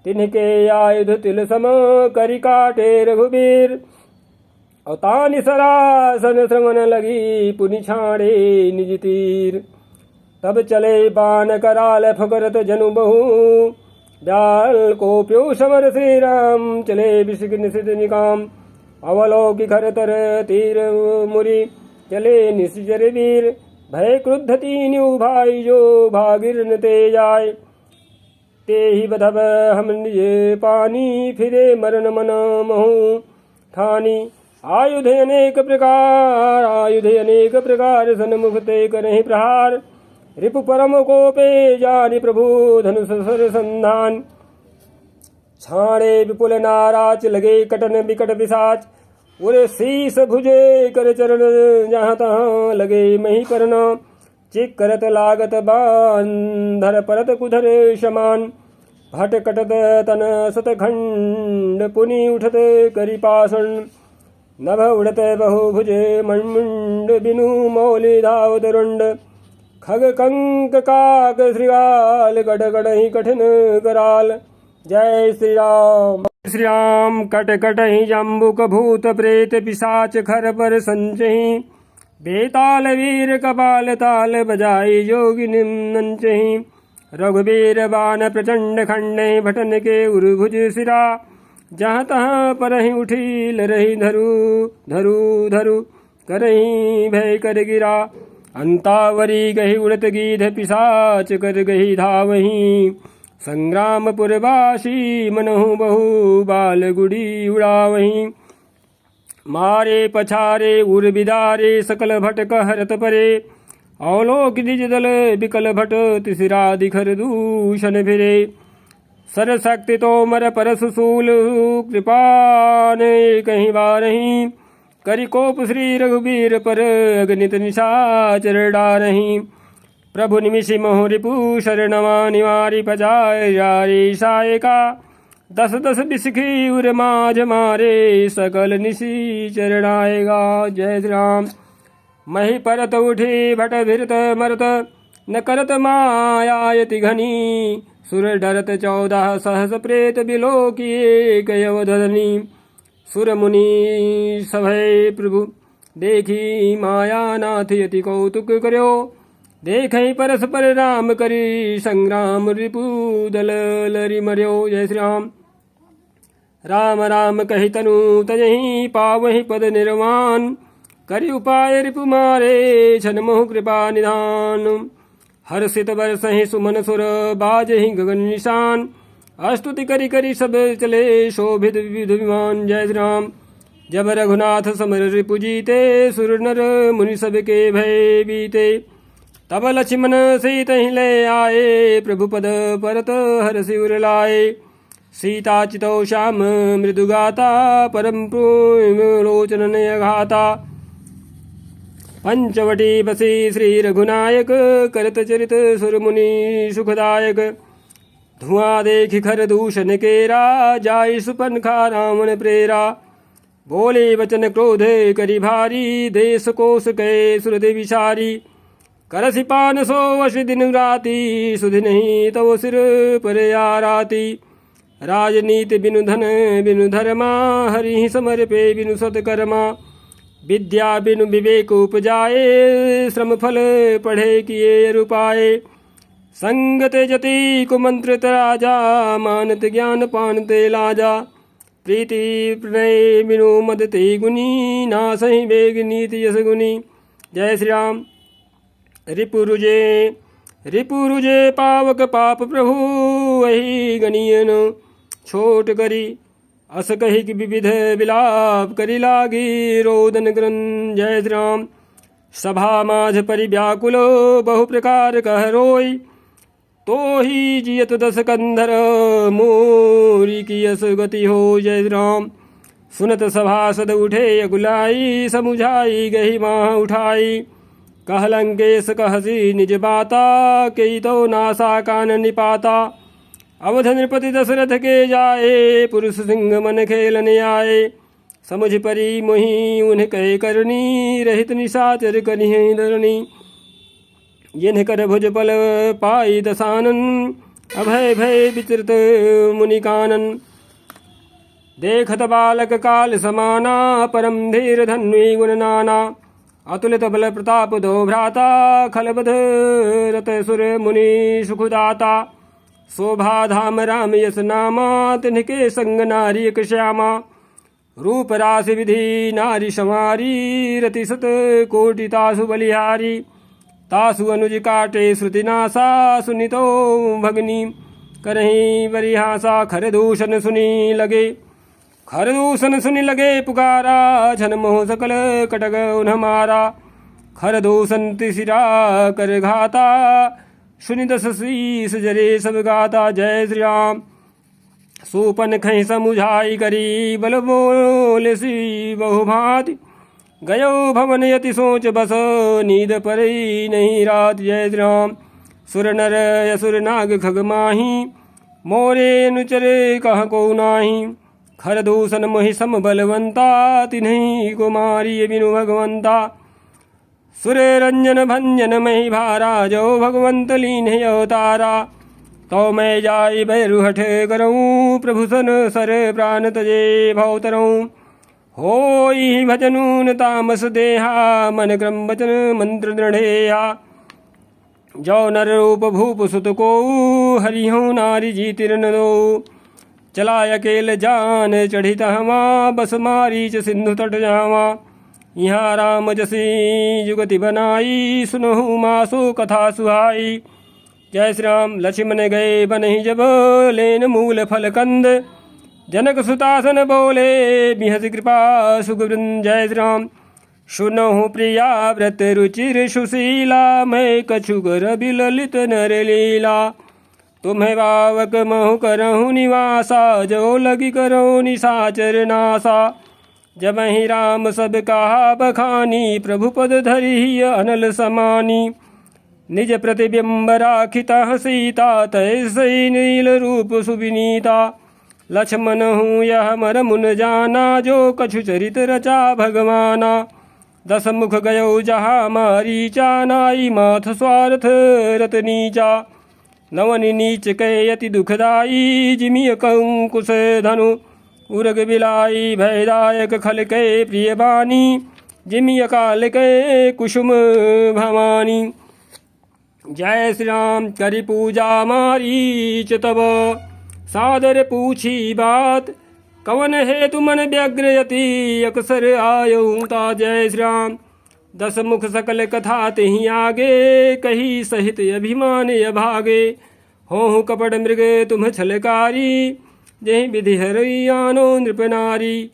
तिनके आयुध तिल सम करि काटे रघुबीर और तानि सरासन श्रवण लगी पुनि छाड़े निज तीर तब चले बाण कराल फकरत जनु बहु डाल को प्यो समर श्री राम चले विषिक निषिध निकाम अवलोकि खर तर तीर मुरी चले निश्चर वीर भय क्रुद्ध तीन्यु भाई जो भागिर न ते जाय ते ही बधब हम निज पानी फिरे मरण मन महु ठानी आयुध अनेक प्रकार सन्मुख ते करहि प्रहार रिपु परम कोपे जानि प्रभु धनुष सर संधान छाड़े विपुल नाराच लगे कटन विकट पिशाच उरे शीस भुजे कर चरण जहाँ तहाँ लगे मही करना चिक करत लागत बांधर परत कुधर समान भट कटत तन सतखंड पुनि उठत करि पाषण नभ उड़त बहुभुजे मण्मुण्ड बिनु मौलि धावत रुण्ड खग कंक काक श्रृगाल गढ़ गढ़हि कठिन कराल जय श्री राम। श्री राम कट कटहि जम्बुक भूत प्रेत पिशाच खर पर संचहि बेताल वीर कपाल ताल बजाई जोगी निम्नंचहि रघुवीर बाण प्रचंड खंडे भटन के उर्भुज सिरा जहाँ तहाँ परहि उठी लरहि धरु धरु धरु करहि भय कर गिरा अंतावरी गही उड़त गीध पिशाच कर गही धावहीं। संग्रामपुरवासी मनहु बहु बाल गुड़ी उड़ावहीं। मारे पछारे उर बिदारे सकल भट कहरत परे। अवलोक निज दल बिकल भट तिसरा दिखर दूषण फिरे। सरशक्ति तोमर परशुशूल कृपान कहीं बारहीं। करि कोप श्री रघुबीर पर अगणित निशाचर डारहीं। प्रभु निमिषि मोह रिपु शरणवा निवारि पजाय जारी सायका। दस दस बिसखी उर माझ मारे सकल निशी चरणाएगा। जय श्री राम। मही परत उठी भट भिरत मरत न करत मायायति घनी। सुर डरत 14 सहस प्रेत बिलो किए कयवधनी। सुर मुनि सभय प्रभु देखी माया नाथ यति कौतुक कर्यो। देखई परस्पर राम करी संग्राम रिपु दल लरि मर्यो। जय श्री राम। राम राम कहि तनु तजहि पावहि पद निर्वाण। करि उपाय रिपु मारे छन मोह कृपा निधान। हर्षित बरसहि सुमन सुर बाजहि गगन निशान। स्तुति करि करि सब चले शोभित विविध विमान। जय श्री राम। जब रघुनाथ समर रिपु जीते सुर नर मुनि सब के भय बीते। तब लक्ष्मण सीतहि ले आए प्रभु पद परत हरषि उर लाए। सीता चितौ श्याम मृदुगाता परम लोचन नयघाता। पंचवटी बसी श्री रघुनायक करत चरित सुर मुनि सुखदायक। धुआं देखि खर दूषण केरा जाय सुपनखा रावण प्रेरा। बोले वचन क्रोध करि भारी देश कोश कै सुरदि विचारी। करसि पान सो वश दिन राति सुधि नहीं तव सिर पर आराती। राजनीति बिनु धन बिनु धर्मा हरि समर पे बिनु सत्कर्मा। विद्या बिनु विवेक उपजाए श्रम फल पढ़े किए रुपाए। संगत जति कुमंत्रित राजा मानत ज्ञान पानते लाजा। प्रीति प्रणय बिनु मदते गुनी नासहि वेग नीति यस गुनी। जय श्री राम। रिपुरुजे पावक पाप प्रभु वही गनियन। छोट करी अस कही कि विविध विलाप करी लागी रोदन ग्रन। जय श्री राम। सभा माझ परि व्याकुलो बहु प्रकार कह रोई। तो ही जियत 10 कंधर मोरी की यस गति हो। जय श्री राम। सुनत सभासद उठे अगुलाई समुझाई गही माह उठाई। कह लंकेश कहसी निज बाता कई तो नासा कान निपाता। अवध नृपति दशरथ के जाए पुरुष सिंह मन खेलने आए। समझ परी मोहि उन्हें कहे करनी रहित निशाचर करिहि धरणी। जिन्ह कर भुज बल पाई दसानन अभय भय विचृत मुनि कानन। देखत बालक काल समाना परम धीर धन्वी गुण नाना। अतुलित बल प्रताप दो भ्राता खलबध रत सुर मुनि सुखदाता। शोभा धाम राम यस नामा तिनके संग नारी एक श्यामा। रूप राशि विधि नारी समारी रति सत कोटि तासु बलिहारी। तासु अनुज काटे श्रुति नासा सुनितो भगनी करही बरिहासा। खर दूषण सुनी लगे खरदूषण सुनि लगे पुकारा। छन मोह सकल कटक उन्ह मारा। खरदूषण तिसिरा कर घाता सुनि 10 शीस जरे सब गाता। जय श्री राम। सूपन खै समुझाई करी बल बोले सी बहु भांति। गयो भवन यति सोच बस नींद परी नहीं रात। जय श्री राम। सुर नर असुर नाग खग माही मोरे अनुचरे कह को नाही। खरदूषण मोहि सम बलवंता तिन्हि को मारिय बिनु भगवंता। सुर रंजन भंजन मही भारा जो भगवंत लीन अवतारा। तो मैं जाई भैरु हठ करऊँ प्रभु सन सर प्राण तजे भवतरऊँ। होई भजनून तामस देहा मन क्रम वचन मंत्र दृढ़ेया। जो नर रूप भूप सुत को हरिहु नारी जीतिर न दो। चला अकेल जान चढ़ित हवा बस मारीच सिंधु तट जावा। यहाँ राम जसी जुगति बनाई, सुनहु मासो कथा सुहाई। जय श्री राम। लक्ष्मण गए बनहि जब, लेन मूल फल कंद। जनक सुतासन बोले, बिहस कृपा सुखवृंद। जय श्री राम। सुनहु प्रिया व्रत रुचिर सुशीला, मैं कछुगर बिललित नर लीला। तुम्हें बावक महु करहु निवासा, जो लगी करहु निशाचर नासा। जब ही राम सब कहा बखानी, प्रभु पद धरि अनल समानी। निज प्रतिबिंब राखिता सीता, तैसई नील रूप सुविनीता। लक्ष्मण हूँ यह मर मुन जाना, जो कछु चरित रचा भगवाना। 10 मुख गयो जहाँ मारीचा, नाई माथ स्वार्थ रत नीचा। नवनि नीच कै अति दुखदाई, जिमिय कंकुश धनु उरग बिलाई। भयदायक खल कै प्रिय बानी, जिमिय काल कै कुसुम भवानी। जय श्री राम। करि पूजा मारीच तब, सादर पूछी बात। कवन हेतु मन व्यग्र यति, अक्सर आयऊ ता। जय श्री राम। 10 मुख सकल कथा तिहि आगे, कही सहित अभिमान अभागे। होहु कपट मृग तुम छलकारी, जहि विधि हरि आनो नृप नारी।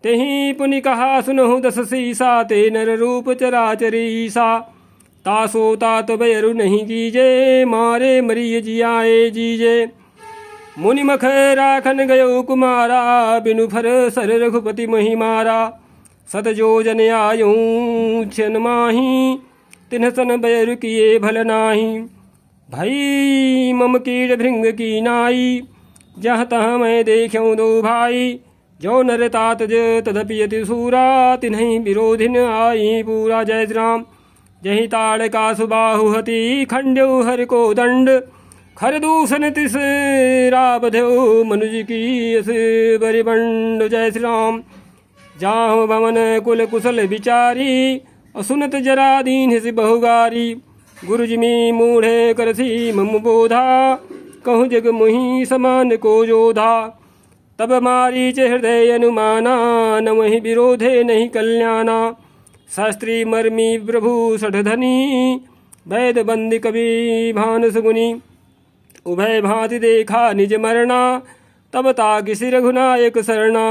तेहि पुनि कहा सुनहु 10 सीसा, ते नर रूप चराचरीसा। तासो तात बैरु नहीं कीजे, मारे मरिय जियाए जीजे। मुनि मख राखन गयो कुमारा, बिनु फर सर रघुपति महि मारा। 7 जोजन आयूं छन माही, तिन्ह सन बैरु किए भल नाही। भई मम कीड़ भृंग की नाई, जहाँ तहाँ मैं देख्यूं दो भाई। जो नर तात तदपि यति सूरा, तिन्हि विरोधिन आई पूरा। जय श्री राम। जहि ताड़ का सुबाहु हति, खंड्यो हर को दंड। खर दूषण तिस राबध्यो, मनुज की अस बरिबंड। जय श्री राम। जाहु भवन कुल कुशल विचारी, असुनत जरा दीन सि बहुगारी। गुरु जिमि मूढ़े करसी मम बोधा, कहूँ जग मुहि समान को जोधा। तब मारीच हृदय अनुमाना, न वही विरोधे नहीं कल्याणा। शास्त्री मर्मी प्रभु सठधनी, वैद बंदी कवि भानस गुनी। उभय भांति देखा निज मरना, तब ताकि सिर रघुनायक शरणा।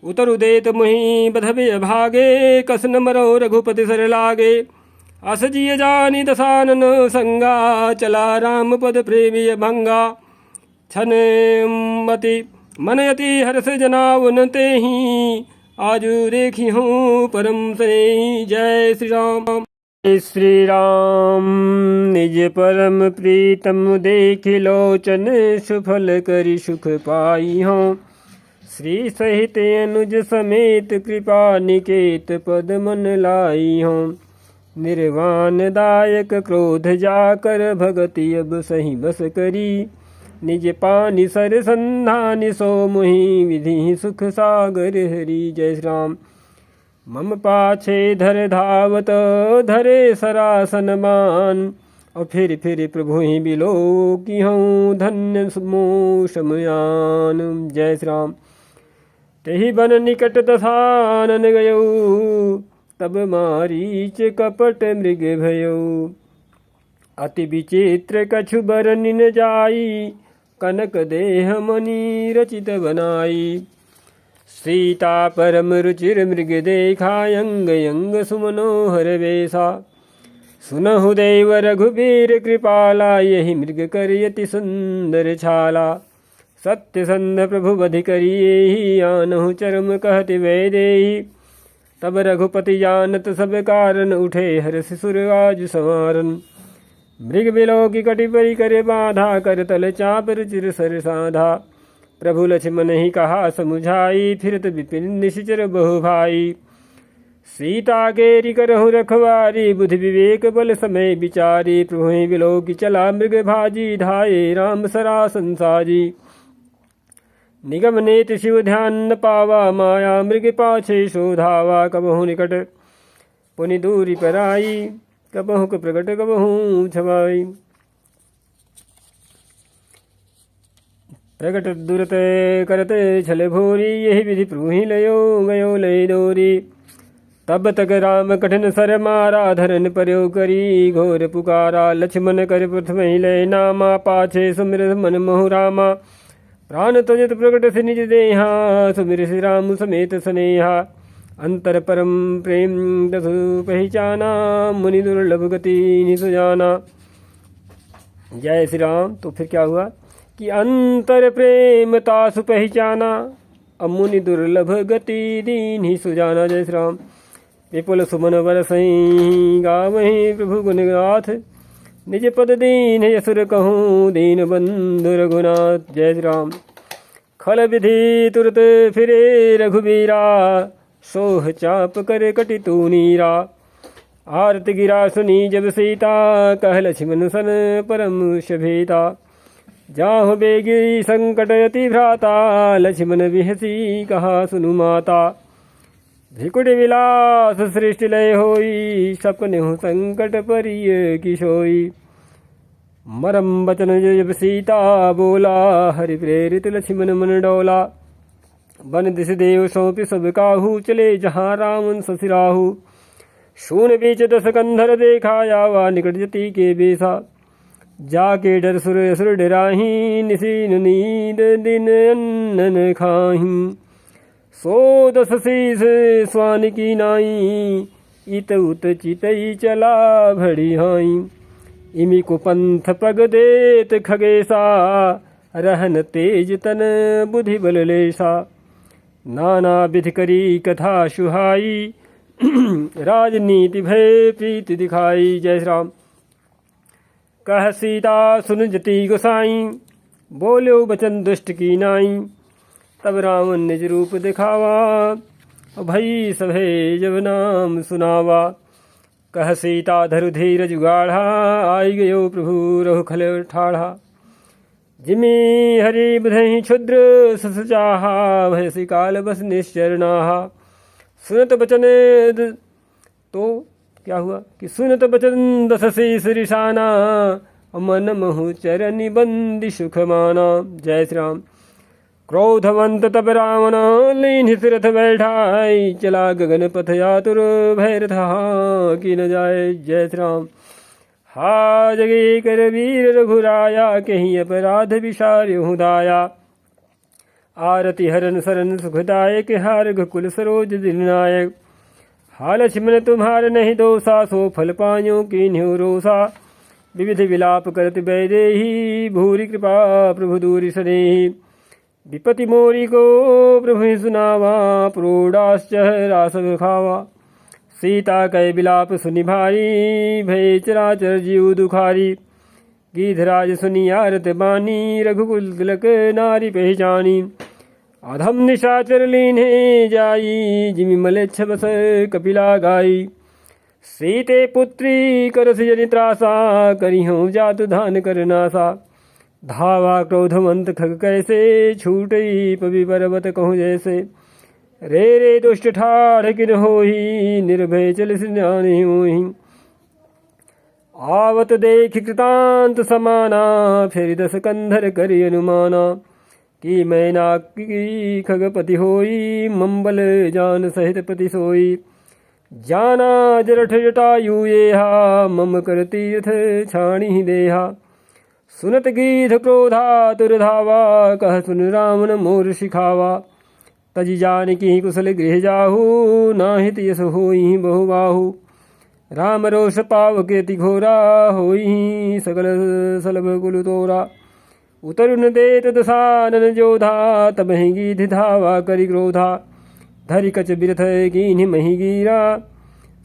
उतरु देत मुहि बधबे भागे, कसन मरो रघुपति सर लागे। अस जिय जानी दसानन संगा, चला राम पद प्रेमी भंगा। छन मति मन यति हर्ष जनावन तेहि, आजु देखी हूँ परम से। जय श्री राम। जय श्री राम। निज परम प्रीतम देखि लोचन, सुफल करि सुख पाई हूँ। श्री सहित अनुज समेत, कृपा निकेत पद मन लाई हूँ। निर्वाण दायक क्रोध जाकर, भगति अब सही बस करी। निज पानि सर संधानि, सो मुहि विधि सुख सागर हरि। जय श्री राम। मम पाछे धर धावत, धरे सरासन मान। और फिर प्रभु ही बिलो की हूँ, धन्य समो समयान। जय श्री राम। तेहि बन निकट दसानन गयो, तब मारीच कपट मृग भयो। अति विचित्र कछु बरनि न जाई, कनक देह मणि रचित बनाई। सीता परम रुचिर मृग देखा, अंग अंग सुमनोहर वेशा। सुनहु देव रघुबीर कृपाला, यही मृग करियति सुंदर छाला। सत्य संध प्रभु बधि करिए, आनहु चरम कहति वैदेही। तब रघुपति जानत सब कारण, उठे हर्ष सुर आज संवारन। मृग बिलो की कटि परि करे बाधा, कर तल चाप रुचिर सर साधा। प्रभु लक्ष्मण ही कहा समुझाई, फिरत विपिन निशिचर बहु भाई। सीता केरी करहु रखवारी, बुद्धि विवेक बल समय विचारी। प्रभु ही बिलो की चला मृग भाजी, धाये राम सरासन साजी। निगम नेति शिव ध्यान न पावा, माया मृग पाछे शोधावा। कबहु निकट पुनि दूरी पर आई, कबहु प्रकट कबहु छवाई। प्रकट दुरत करते छल भोरी, यही विधि प्रभु ही लयो गयो लय डोरी। तब तक राम कठिन सर मारा, धरन पर्यो करी घोर पुकारा। लक्ष्मण कर प्रथम ही लय नामा, पाछे सुमिर मन मोहु रामा। प्राण त्यजत प्रकट से निज देहा, सुमिर श्री राम समेत स्नेहा। अंतर परम प्रेम दसु पहचाना, मुनि दुर्लभ गति निसु जाना। जय श्री राम। तो फिर क्या हुआ कि अंतर प्रेम तासु पहचाना, मुनि दुर्लभ गति दीन ही सुजाना। जय श्री राम। विपुल सुमन बरसई गावहीं प्रभु गुण गाथ, निज पद दीन यसुर कहूँ दीन बंधु रघुनाथ। जय श्री राम। खल विधि तुरत फिरे रघुबीरा, सोह चाप कर कटि तू नीरा। आरत गिरा सुनी जब सीता, कह लक्ष्मण सन परम शभीता। जाहु बेगी संकट अति भ्राता, लक्ष्मण बिहसी कहा सुनु माता। भिकुट विलास सृष्टि लय होई, सपने संकट परिय किशोई। मरम बचन जब सीता बोला, हरि प्रेरित लक्ष्मण मन डोला। बन दिस देव सौंपि सब काहू, चले जहाँ राम ससिराहू। शून बीच दस कंधर देखा, यावा निकट जति के बेसा। जाके डर सुर असुर डराही, निसीन नींद दिन अन्न खाही। सो दस शीस स्वान की नाई, इत उत चितई चला भड़ी हाई। इमी को पंथ पग देत खगेसा, रहन तेज तन बुद्धि बल लेसा। नाना विधि करी कथा सुहाई, राजनीति भय प्रीति दिखाई। जय श्री राम। कह सीता सुन जति गोसाई, बोलो बचन दुष्ट की नाई। तब रावण निज रूप दिखावा, भई सभे जब नाम सुनावा। कह सीता धरु धीरज गाढ़ा, आई गयो प्रभु रघु खल ठाढ़ा। जिमि हरि बुधहि क्षुद्र सस चाहा, भयसि काल बस निश्चर नाहा। सुनत बचन तो क्या हुआ कि सुनत बचन दस शीस रिसाना, मन महु चरनि बंदी सुख माना। जय श्री राम। क्रोधवंत तब रावण, लीन सिरथ बैठाई। चला गगन पथ यातुर, भय रथा की न जाए। जय श्री राम। हा जगे कर वीर रघुराया, कहीं अपराध विसार्यु दाया। आरति हरन सरन सुखदायक, हार रघुकुल सरोज दिलनायक। हा लक्ष्मण तुम्हार नहीं दोषा, सो फल पायो कीन्ह्यो रोषा। विविध विलाप करत बैदेही, भूरि कृपा प्रभु दूरि सनेही। विपति मोरी को प्रभु सुनावा, प्रोडाश्च रासव खावा। सीता कै विलाप सुनि भारी, भय चराचर जीव दुखारी। गीधराज सुनि आरत बानी, रघुकुल तिलक नारी पहचानी। अधम निशाचर लीन्हे जाई, जिमि मलेच्छ बस कपिला गाई। सीते पुत्री करस जनि त्रासा, करिहूँ जातु धान कर नासा। धावा क्रोधवंत खग कैसे, छूटई पवि पर्वत कहूँ जैसे। रे दुष्ट ठाढ़ किन होही, निर्भय चल सिनानि होही। आवत देख कृतांत समाना, फिर दस कंधर करि अनुमाना। कि मैना की खगपति होई, मंबल जान सहित पति सोई। जाना जरठ जटायु येहा, मम कर तीर्थ छाणी देहा। सुनत गीध क्रोधा तुरधावा, कह सुन रावण मोर सिखावा। तजि जानकी कुशल गृह जाहू, नाहित यस होई बहुबाहु। राम रोष पावक अति घोरा, होई सकल सलभ कुल तोरा। उतरुन देत दसानन जोधा, तब ही गीध धावा करि क्रोधा। धरि कच बिरथ कीन्हि मही गिरा,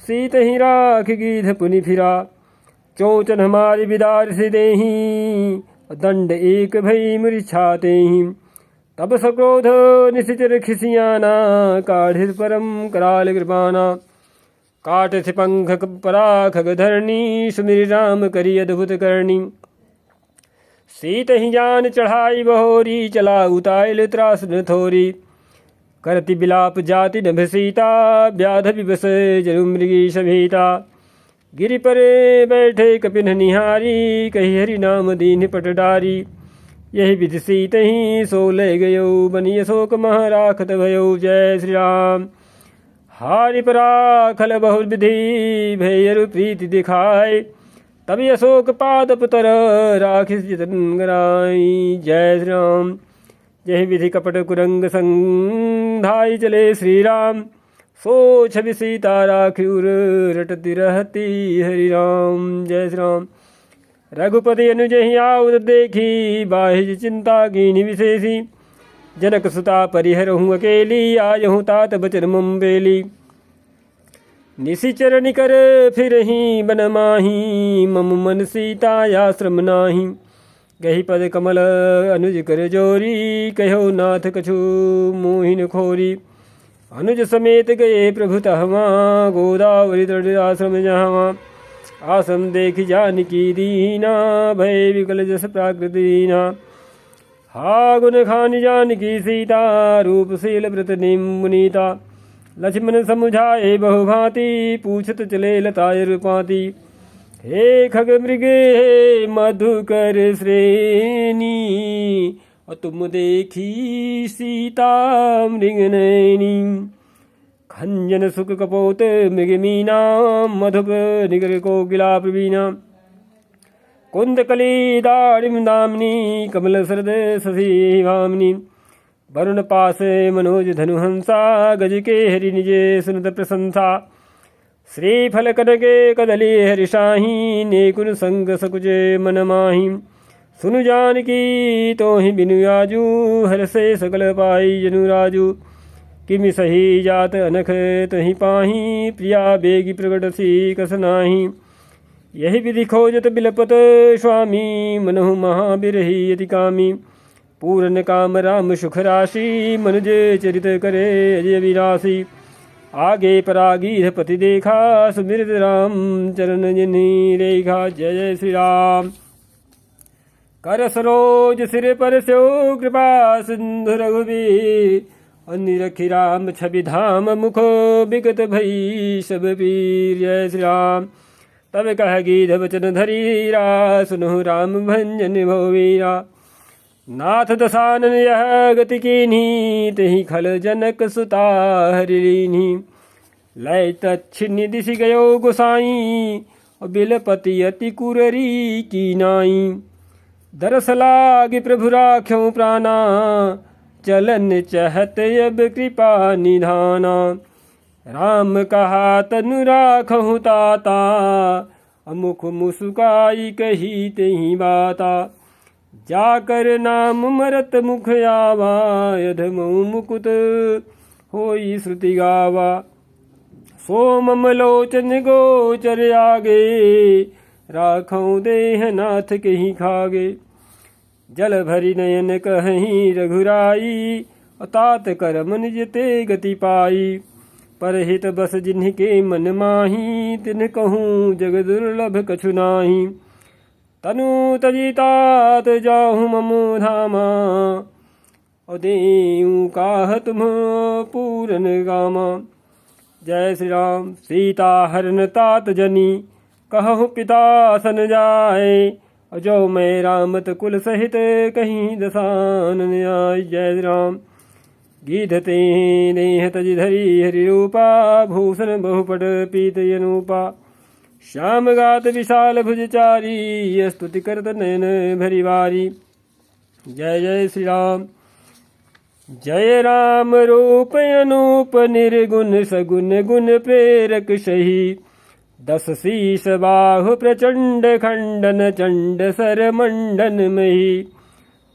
सीत ही राख गीध पुनि फिरा। चोचन हमारी बिदार से देही, दंड एक भई मूर्छातेहि। तब सक्रोध निशिचर खिसियाना, काढ़िर परम कराल कृपाना। काट से पंख पराख धरणी, सुमिर राम करी अद्भुत करणी। सीत ही जान चढ़ाई बहोरी, चला उताइल त्रास न थोरी। करति बिलाप जाति नभ सीता, व्याध विवश जरु मृगी सभीता। गिरि परे बैठे कपिन निहारी, कही हरि नाम दीन पट डारी। यही विधि सीत ही सो ले गयो, बनी अशोक मह राखत भयो। जय श्री राम। हारि पराखल बहु विधि भैरु प्रीति दिखाए। तभी अशोक पाद पुतर राखिस जतन गराई। जय श्री राम। जय विधि कपट कुरंग संधाई चले श्री राम। सो छवि सीता राखिउर रटती रहती हरि राम। जय श्री राम। रघुपति अनुजहि आउद देखी बाहिज चिंता कीनि विशेषी। जनक सुता परिहरहूँ अकेली आयहूँ तात बचन मुम्बेली। निशिचर निकर फिर ही बन माही मम मन सीतायाश्रम नाही। गही पद कमल अनुज कर जोरी कहो नाथ कछु मोहिन खोरी। अनुज समेत गए प्रभु तहवा गोदावरी तट आश्रम जहाँ। आश्रम देख जानकी दीना भय विकल जस प्राकृतिना। हा गुण खान जानकी सीता रूपशील व्रत निम मुनीता। लक्ष्मण समुझाए बहुभांति पूछत चले लताय रूपाती। हे खग मृगे हे मधुकर श्रेणी और तुम देखी सीता मृग नैनी। खंजन सुख कपोत मृग मीना मधुप निगर कोकिला प्रवीणा। कुंदकली दाड़िम दामिनी कमल सरद शशि भामिनी। वरुण पास मनोज धनुहंसा गज के हरि निजे सुनत प्रशंसा। श्रीफल कनके कदली हरिषाही नेकुन संग सकुचे मन माही। सुनु जानकी तोहि बिनु आजू हर से सकल पाई जनु राजू। किमि सही जात अनख तहि पाही प्रिया बेगी प्रगट सी कस नाही। यही विधि खोजत बिलपत स्वामी मनहु महाबिरही अति कामी। पूरन काम राम सुख राशि मनुज चरित करे अजय विरासी। आगे परागीध पति देखा सुमिरत राम चरण जिन्हि रेखा। जय जय श्री राम। कर सरोज सिर पर स्यो कृपा सिंधु रघुवीर। निरखि राम छवि धाम मुख बिगत भई सब पीर। जय श्री राम। तब कह गीध वचन धरीरा सुनो राम भंजन भोवीरा। नाथ दसानन यह गति कीन्ही तहि खल जनक सुता हरि लीन्ही। लय तच्छिन्नि दिशि गयो गोसाई बिलपति अति कुररी की नाई। दरस लागे प्रभु राख्यों प्राणा चलन चहत अब कृपा निधाना। राम कहा तनु राखहु ताता अमुख मुसुकाई कही तेहि बाता। जाकर नाम मरत मुख आवा यधमऊ मुकुत होई श्रुति गावा। सोमम लोचन गोचर आगे राखऊं देह नाथ कहीं खागे। जल भरी नयन कहीं रघुराई तात करम निज ते गति पाई। परहित बस जिन्हि के मन माही तिन कहूँ जग दुर्लभ कछु नाही। तनु तजी तात जाहु ममु धामा देऊ काह तुम पूरन गामा। जय श्री राम। सीता हरन तात जनी कहु पिता सन जाए। जो मैं रामत कुल सहित कहीं दसानन आय। जय श्री राम। गीधते देह तज धरी हरि रूपा भूषण बहुपट पीत अनूपा। श्याम गात विशाल भुजचारी स्तुति करत नयन भरी वारी। जय जय श्री राम। जय राम रूप अनूप निर्गुण सगुण गुण प्रेरक सही। 10 शीस बाहु प्रचंड खंडन चंड सर मंडन मही।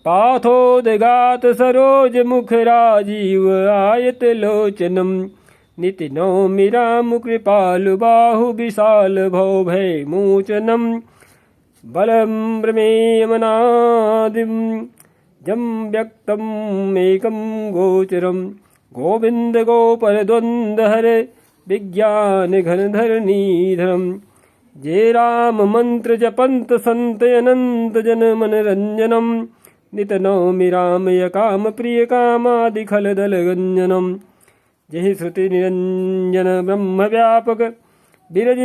पाथोदगात सरोज मुख राजीव आयत लोचनम। निति नौमि राम कृपालु बाहु विशाल भव भय मोचनम। बलम प्रमेयमनादिम जम व्यक्तम एकम गोचरम। गोविंद गोपर द्वंद हरे विज्ञान घन धरणीधरम। जय राम मंत्र जपंत संत अनंत जन मन रंजनम। नित नौमि राम यकाम प्रिय कामादि खल दल गंजनम। जहि श्रुति निरंजन ब्रह्म व्यापक बिरज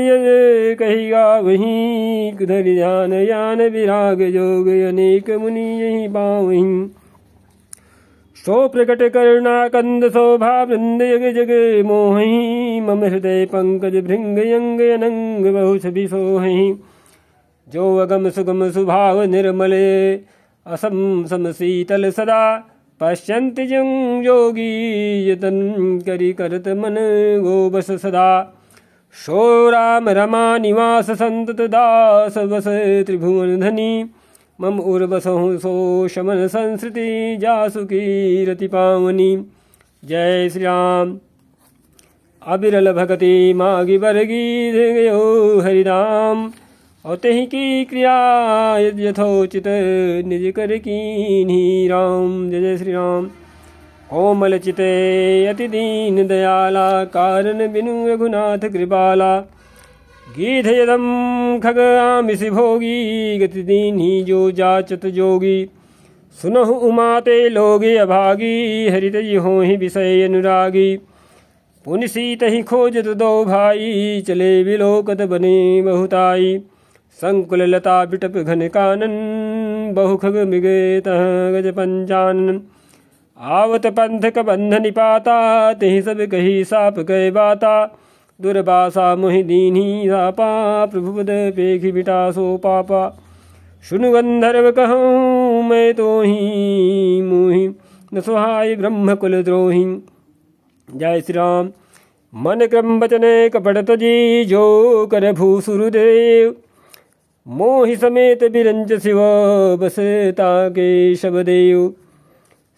कही गावहीं। धरि ध्यान यान विराग जोग अनेक मुनि यही पावहीं। सो प्रकट करुणा कंद शोभा वृंद जग जग मोहि मम हृदय पंकज भृंग यंग अनंग बहु छवि सोहि जो अगम सुगम सुभाव निर्मल असम सम शीतल सदा पश्यन्ति जं योगी यतन करि करत मन गो बस सदा सो राम रमा निवास संतत दास बस त्रिभुवन धनी मम उर्वसहु सो शमन संस्कृति जासु की रति पावनी। जय श्री राम। अबिरल भगति मागी बरगी गयो हरिराम और तेहि की क्रिया यथोचित निज कर कीन्ही राम। जय जय श्री राम। कोमल चिते अति दीन दयाला कारण बिनु रघुनाथ कृपाला गीध यदम खग आमिषि भोगी गति दीन्ही जो जाचत जोगी सुनहु उमाते लोगे अभागी हरित होहि विषय अनुरागी पुनि सीत ही खोजत दो भाई चले विलोकत बने बहुताई संकुल लता बिटप घन कानन बहु खग मृगे तह गज पंचानन आवत पंथ क बंध निपाता तेहि सब कही साप गए बाता दुर्बासा मोहि दीन्ही सापा प्रभु पद पेखि बिटा सो पापा सुनु गंधर्व कहूँ मैं तो ही मोहि न सुहाय ब्रह्म कुल द्रोही। जय श्री राम। मन क्रम बचने कपट तजी जो कर भूसुरदेव मोहि समेत बिरंज शिव बस ताके शबदेव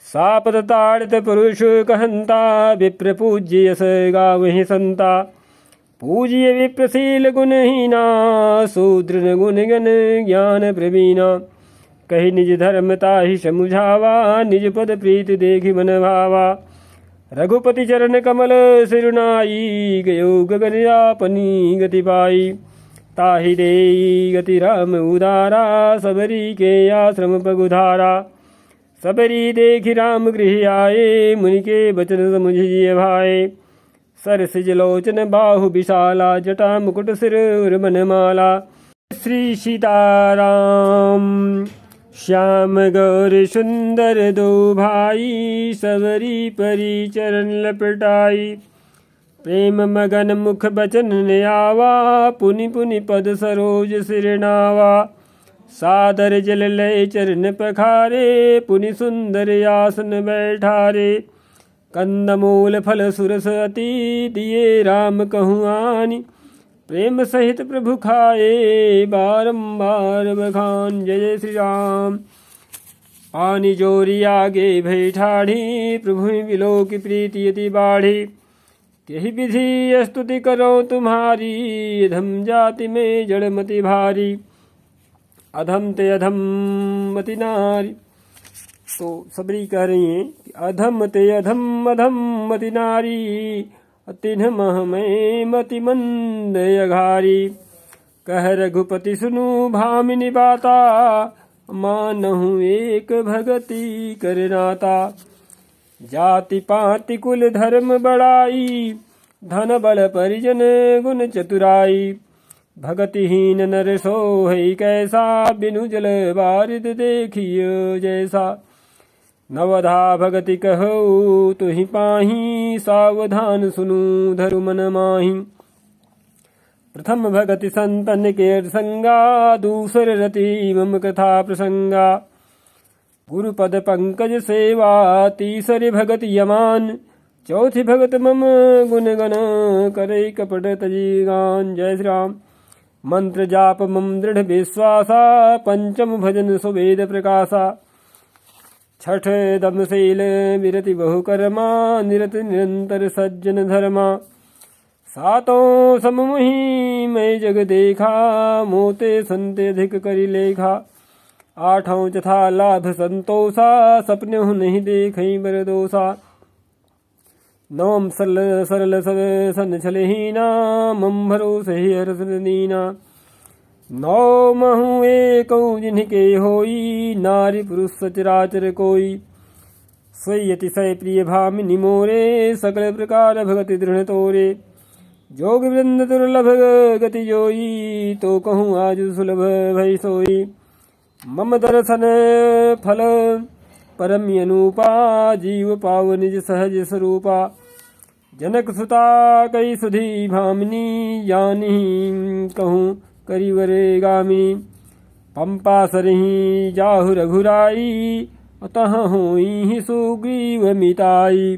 सापत ताड़ित पुरुष कहंता विप्र पूज्य यस गावहि संता पूज्य विप्रशील गुणहीना शूद्र गुण गण ज्ञान प्रवीणा कही निज धर्मता ही समुझावा निज पद प्रीत देखि मन भावा रघुपति चरण कमल सिरुनाई गयो गगन आपनी गति पाई ताहि दे गति राम उदारा सबरी के आश्रम पगुधारा सबरी देखि राम गृह आए मुनि के बचन समुझिए भाई सरसिज लोचन बाहु विशाला जटा मुकुट सिर मन माला श्री सीताराम श्याम गौर सुंदर दो भाई सबरी परी चरण लपटाई प्रेम मगन मुख बचन ने आवा पुनि पुनि पद सरोज सिरनावा सादर जल लय चरण पखारे पुनि सुंदर आसन बैठारे कंदमूल फल सुरस अति दिए राम कहूँ आनी प्रेम सहित प्रभु खाए बारंबार बखान। जय जय श्री राम। पानी जोरी आगे भई ठाढ़ी प्रभु बिलो की प्रीति यति बाढ़ी यही विधि स्तुति करो तुम्हारी अधम जाति में जड़मति भारी अधम ते अधम मति नारी। तो सबरी कह रही हैं कि अधम ते अधम अधम मति नारी तिन्ह मह में मति मंद अघारी कह रघुपति सुनु भामिनी बाता मानहु एक भगति करनाता जाति पाति कुल धर्म बड़ाई धन बल परिजन गुण चतुराई भगतिहीन नर सोहै कैसा बिनु जल बारिद देखियो जैसा नवधा भगति कहो तुहि पाही सावधान सुनु धरु मन माही प्रथम भगति संतन के संगा दूसर रति मम कथा प्रसंगा गुरुपद पंकज सेवा तीसरी भगति यमान चौथी भगत मम गुण गण करे कपट तजी गान। जय श्री राम। मंत्र जाप मम दृढ़ विश्वासा पंचम भजन सुवेद प्रकाशा छठ दमशील विरति बहुकर्मा निरत निरंतर सज्जन धर्मा सातों सममुहि मैं जग देखा मोते संते अधिक करि लेखा आठों तथा लाभ संतोषा सपने नहीं देखई बर दोषा नवम सरल सरल सब सन छलहीना मम भरोसे हरस दीना नौ महु एक जिनके होई नारी पुरुष सचराचर कोई सोई अतिशय प्रिय भामिनी मोरे सकल प्रकार भगति दृढ़ तोरे जोग वृंद दुर्लभ गति जोई तो कहूँ आज सुलभ भई सोई मम दर्शन फल परम अनुपा जीव पाव निज सहज स्वरूपा। जनक सुता कई सुधी भामिनी जानी कहूँ करिवरे गामिनी। पंपा सरही जाहु रघुराई अतः होई सुग्रीव मिताई।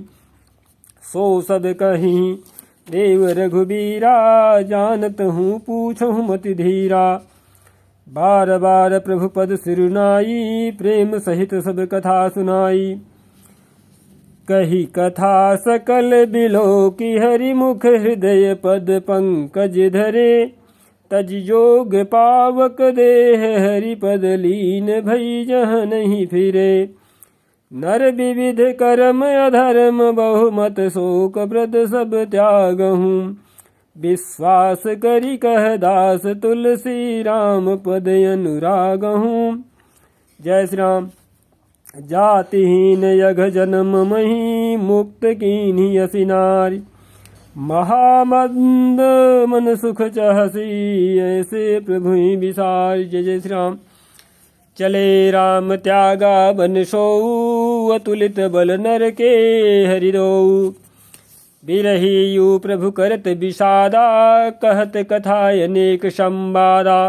सो सब कहीं देव रघुबीरा जानत हूँ पूछहु मति धीरा। बार बार प्रभु पद सिरुनाई प्रेम सहित सब कथा सुनाई। कही कथा सकल बिलो की हरि मुख हृदय पद पंकज धरे। तज जोग पावक देह हरि पद लीन भई जहाँ नहीं फिरे। नर विविध कर्म अधर्म बहुमत शोक व्रत सब त्यागहूँ। विश्वास करी कह दास तुलसी राम पद अनुरागहूँ। जय श्री राम। जातिहीन यघ जन्म मही मुक्त कीन्ही असि नारी। महामंद मन सुख चहसी ऐसे प्रभु विसार। जय जय श्री राम। चले राम त्यागा बन सोऊ अतुलित बल नर के हरिदोऊ। बिरही यू प्रभु करत विषादा कहत कथा अनेक संवादा।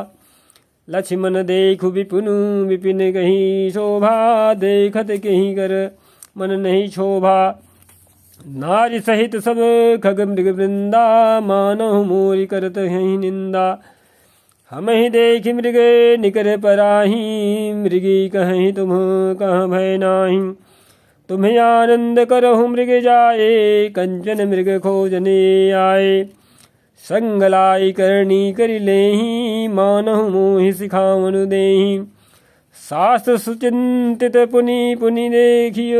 लक्ष्मण देखु विपुनु विपिन कहीं शोभा देखत कहीं कर मन नहीं शोभा। नारी सहित सब खग मृग वृंदा मानहु मोरी करत हैं निंदा। हम ही देख मृग निकर पराही मृगी कहीं तुम कहाँ भय नाही। तुम्हें आनंद करहु मृग जाए कंचन मृग खोजने आए। संगलाई करणी करि लेहि मानहु मोहि सिखावनु देहि। शास्त्र सुचिंतित पुनि पुनि देखिय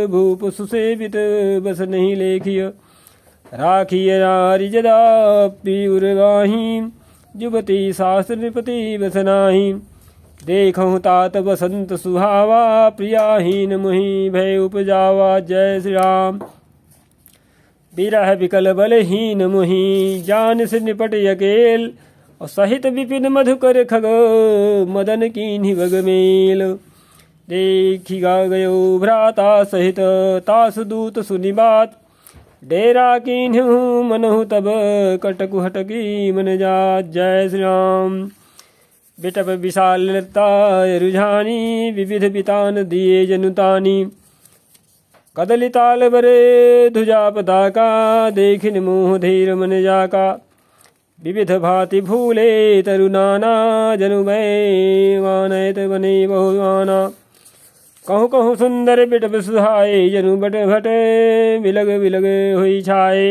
भूप सुसेवित बस नहीं लेखिय। राखिय नारी जदापि उर्वाही युवती शास्त्र नृपति बस नाही। देखहु तात बसंत सुहावा प्रियाहीन मुहि भय उपजावा। जय श्री राम। बिरह विकल बलहीन मुहि जान से निपट अकेल। और सहित विपिन मधुकर खग मदन कीन्ही बगमेल। देखिगा गयो भ्राता सहित तास दूत सुनि बात। डेरा कीन्हु मनहु तब कटकु हटकी मन जात। जय श्री राम। बिटप विशालता रुझानी विविध बितान दिए जनुतानी। कदली ताल बरे ध्वजा पताका देखिन मोह धीर मन जाका। विविध भांति भूले तरुनाना जनु भय मानयत बने बहुआना। कहूँ कहूँ सुंदर बिटप सुहाए जनु बट भट बिलग बिलग हुई छाए।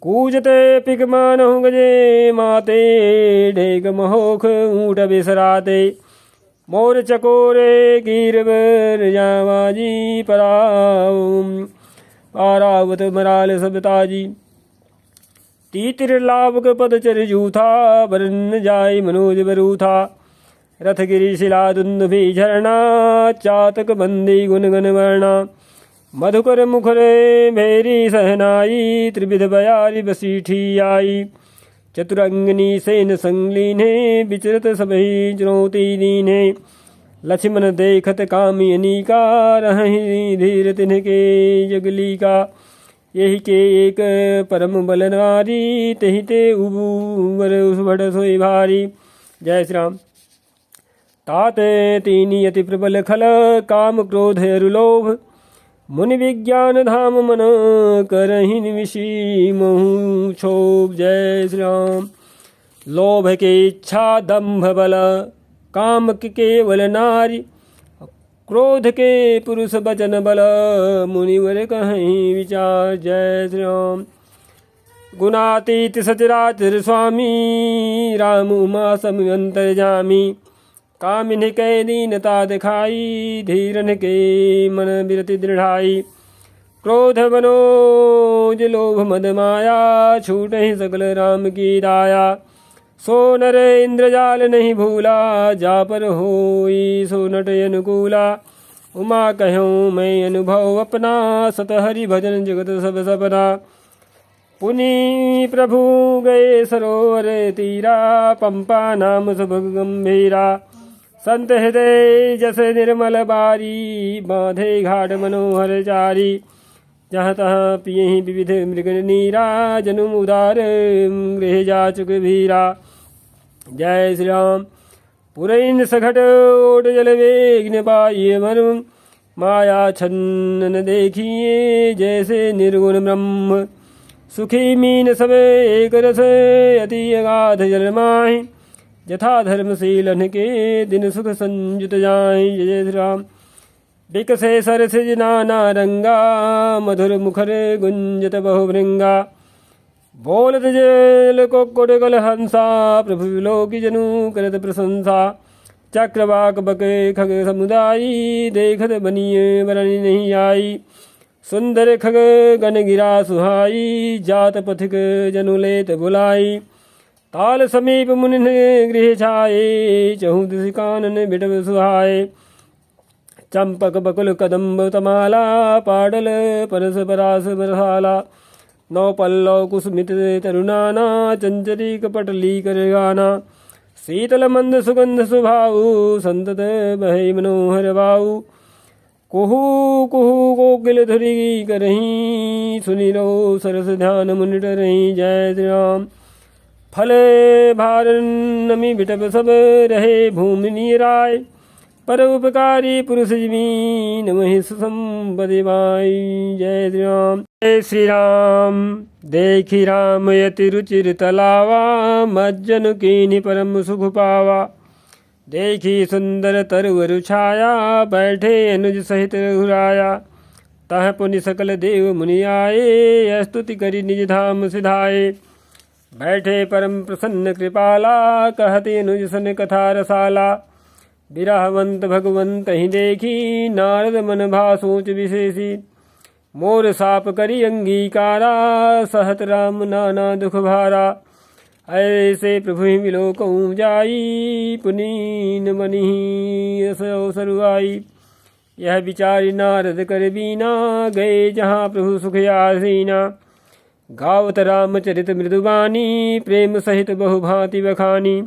कूजते पिक मानहु गजे माते ढेक महोख ऊँट बिसराते। मोर चकोरे कीर बर जावाजी पारावत मराल सब ताजी। तीतिर लाभक पद चर जूथा बरन जाय मनोज बरूथा। रथ गिरी शिला दुंदुभि झरना चातक बंदी गुन गन वर्णा। मधुकर मुखरे भेरी सहनाई त्रिविध बयारी बसीठी आई। चतुरंगनी सेन संगलीने विचरत सबही चुनौती दीने। लक्ष्मण देखत कामी अनीका रहि धीर तिनके जगली का। यही के एक परम बल नारी तही ते उबर उस भट सोई भारी। जय श्री राम। ताते तीनी अति प्रबल खल काम क्रोध अरुलोभ। मुनि विज्ञान धाम मन करहि निविषी महु क्षोभ। जय श्री राम। लोभ के इच्छा दंभ बल काम के केवल नारी। क्रोध के पुरुष बचन बल मुनिवर कहीं विचार। जय श्री राम। गुणातीत सचराचर स्वामी राम उमा सम अंतर्जामी। कामिन कै दीनता दिखाई धीरन के मन बिरति दृढ़ाई। क्रोध मनोज लोभ मद माया छूट ही सकल राम की दाया। सो नर इंद्रजाल नहीं भूला जा पर होई सो नट अनुकूला। उमा कहूँ मैं अनुभव अपना सत हरि भजन जगत सब सपना। पुनि प्रभु गए सरोवर तीरा पंपा नाम सब गंभीरा। संत हृदय जस निर्मल बारी, बांधे घाट मनोहर चारी। जहाँ तहाँ पियहि विविध मृग नीरा, जनुम उदार गृह जाचुक भीरा। जय श्री राम। पुरैन सखट ओट जल वेग पाइये मर्म, माया छन्न देखिए जैसे निर्गुण ब्रह्म। सुखी मीन सब एक रस, अति अगाध जल माहि। यथा धर्मशीलन के दिन सुख संयुत जाहि। जय श्री राम। विकसे सरसिज नाना रंगा, मधुर मुखर गुंजत बहुभृंगा। बोलत जल कुक्कुट गल हंसा, प्रभु विलोकी जनु करत प्रशंसा। चक्रवाक बके खग समुदायी, देखत बनिए बरनी नहीं आई। सुंदर खग गण गिरा सुहाई, जात पथिक जनु लेत बुलाई। ताल समीप मुनि गृह छाये, चहु दिश कानन बिटव सुहाए। चंपक बकुल कदम्ब तमाला, पाडल परस परास बरसाला। नौ पल्लव कुसुमित तरुणाना, चंचरी कपटली कर गाना। शीतल मंद सुगंध सुभाऊ, संतत बहे मनोहर बाऊ। कुहू कुहू कोकिल धुरी करहीं, सुनि लो सरस ध्यान मुनि डरहीं। जय श्री राम। फल भार नमी बिटप सब रहे, भूमि नीराय। पर उपकारी पुरुष जमीन, वही सुसंपदि माई। जय श्री राम। जय श्री राम। देखी राम यति रुचिर तलावा, मज्जन कीन्हि परम सुख पावा। देखी सुंदर तरवर छाया, बैठे अनुज सहित रघुराया। तह पुनि सकल देव मुनि आए, स्तुति करी निज धाम सिधाए। बैठे परम प्रसन्न कृपाला, कहते अनुज सन कथा रसाला। विरहवंत भगवंत ही देखी, नारद मन भा सोच विशेषी। मोर साप करी अंगीकारा, सहत राम नाना दुख भारा। ऐसे प्रभु विलोकऊँ जाई, पुनीन मनि यस अवसर आई। यह विचारी नारद कर बीना, गए जहाँ प्रभु सुख आसीना। गावत रामचरित मृदुबानी, प्रेम सहित बहुभांति बखानी।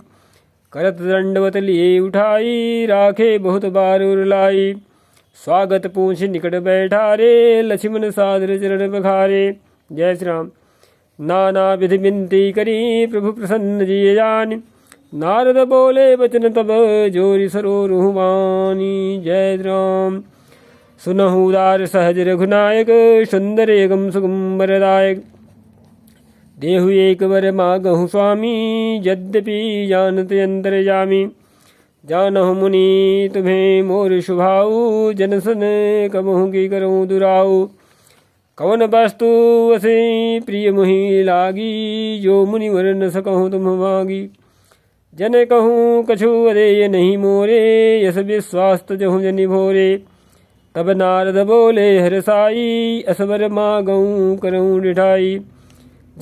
करत दंडवत लिए उठाई, राखे बहुत बार उरलाई। स्वागत पूछ निकट बैठारे, लक्ष्मण सादर चरण बखारे। जय श्री राम। नाना विधि विनती करी, प्रभु प्रसन्न जिय जानि। नारद बोले बचन तब, जोरि सरोरुह वाणी। जय श्री राम। सुनहु उदार सहज रघुनायक, सुंदर एगम सुगम वरदायक। देहु एक वर मागहु स्वामी, यद्यपि जानत अंतर्यामी। जानहु मुनि तुम्हें मोर शुभाऊ, जन सन कबहु की करऊँ दुराऊ। कवन वस्तु वसे प्रिय मुहि लागी, जो मुनि वर न सकहु तुम मागी। जन कहूँ कछु अदेय नहीं मोरे, यस विश्वास तजहु जनि भोरे। तब नारद बोले हरसाई, असवर मागऊँ करऊँ डिठाई।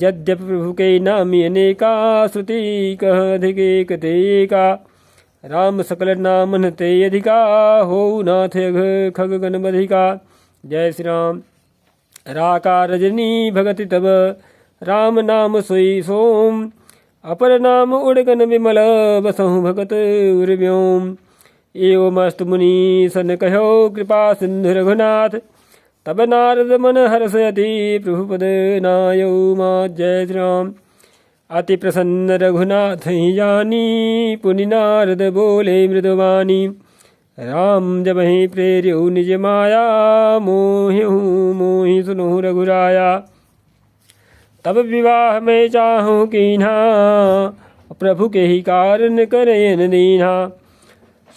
यद्यपि प्रभु के नामी अनेका, श्रुति कह अधिक एक तेका। राम सकल नामन ते अधिका, हो नाथ अघ खग गण बधिका। जय श्री राम। राका रजनी भगति तब, राम नाम सोई सोम। अपर नाम उड़गन विमल, बसहु भगत उर्व्योम। एवमस्तु मुनि सन कहो, कृपा सिंधु रघुनाथ। तब नारद मन हर्षयति, प्रभु पद नायौ मात। जय श्री राम। अति प्रसन्न रघुनाथ ही जानी, पुनि नारद बोले मृदुवाणी। राम जब ही प्रेर्यु निज माया, मोहिहूँ मोहि सुनहु रघुराया। तब विवाह में चाहूँ कीन्हा, प्रभु के ही कारण करेन दीन्हा।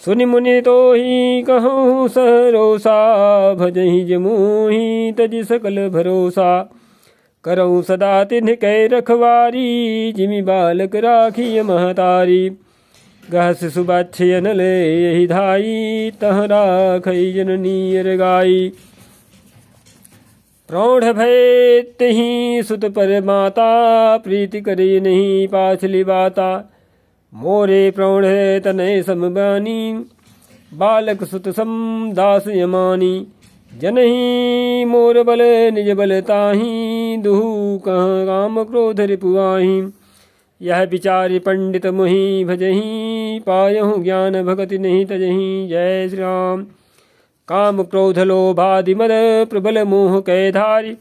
सुनि मुनि तो ही कहूँ सरोसा, भजहि जमुहि तजि सकल भरोसा। करऊँ सदा तिन्ह कै रखवारी, जिमि बालक राखिय महतारी। गह शिशु बच्चे अनल यही धाई, तह राखई जननी अर गाई। प्रौढ़ भय तहि सुत पर माता, प्रीति करे नहीं पाछली बाता। मोरे प्रौढ़ तनय समबानी, बालक सुत सम दास यमानी। जनहि मोर बल निज बल ताहि, दुहु कह काम क्रोध रिपुआहि। यह विचारि पंडित मुहि भजहि, पायहु ज्ञान भगति नहीं तजहि। जय श्री राम। काम क्रोध लोभादि मद प्रबल मोह कै धारी,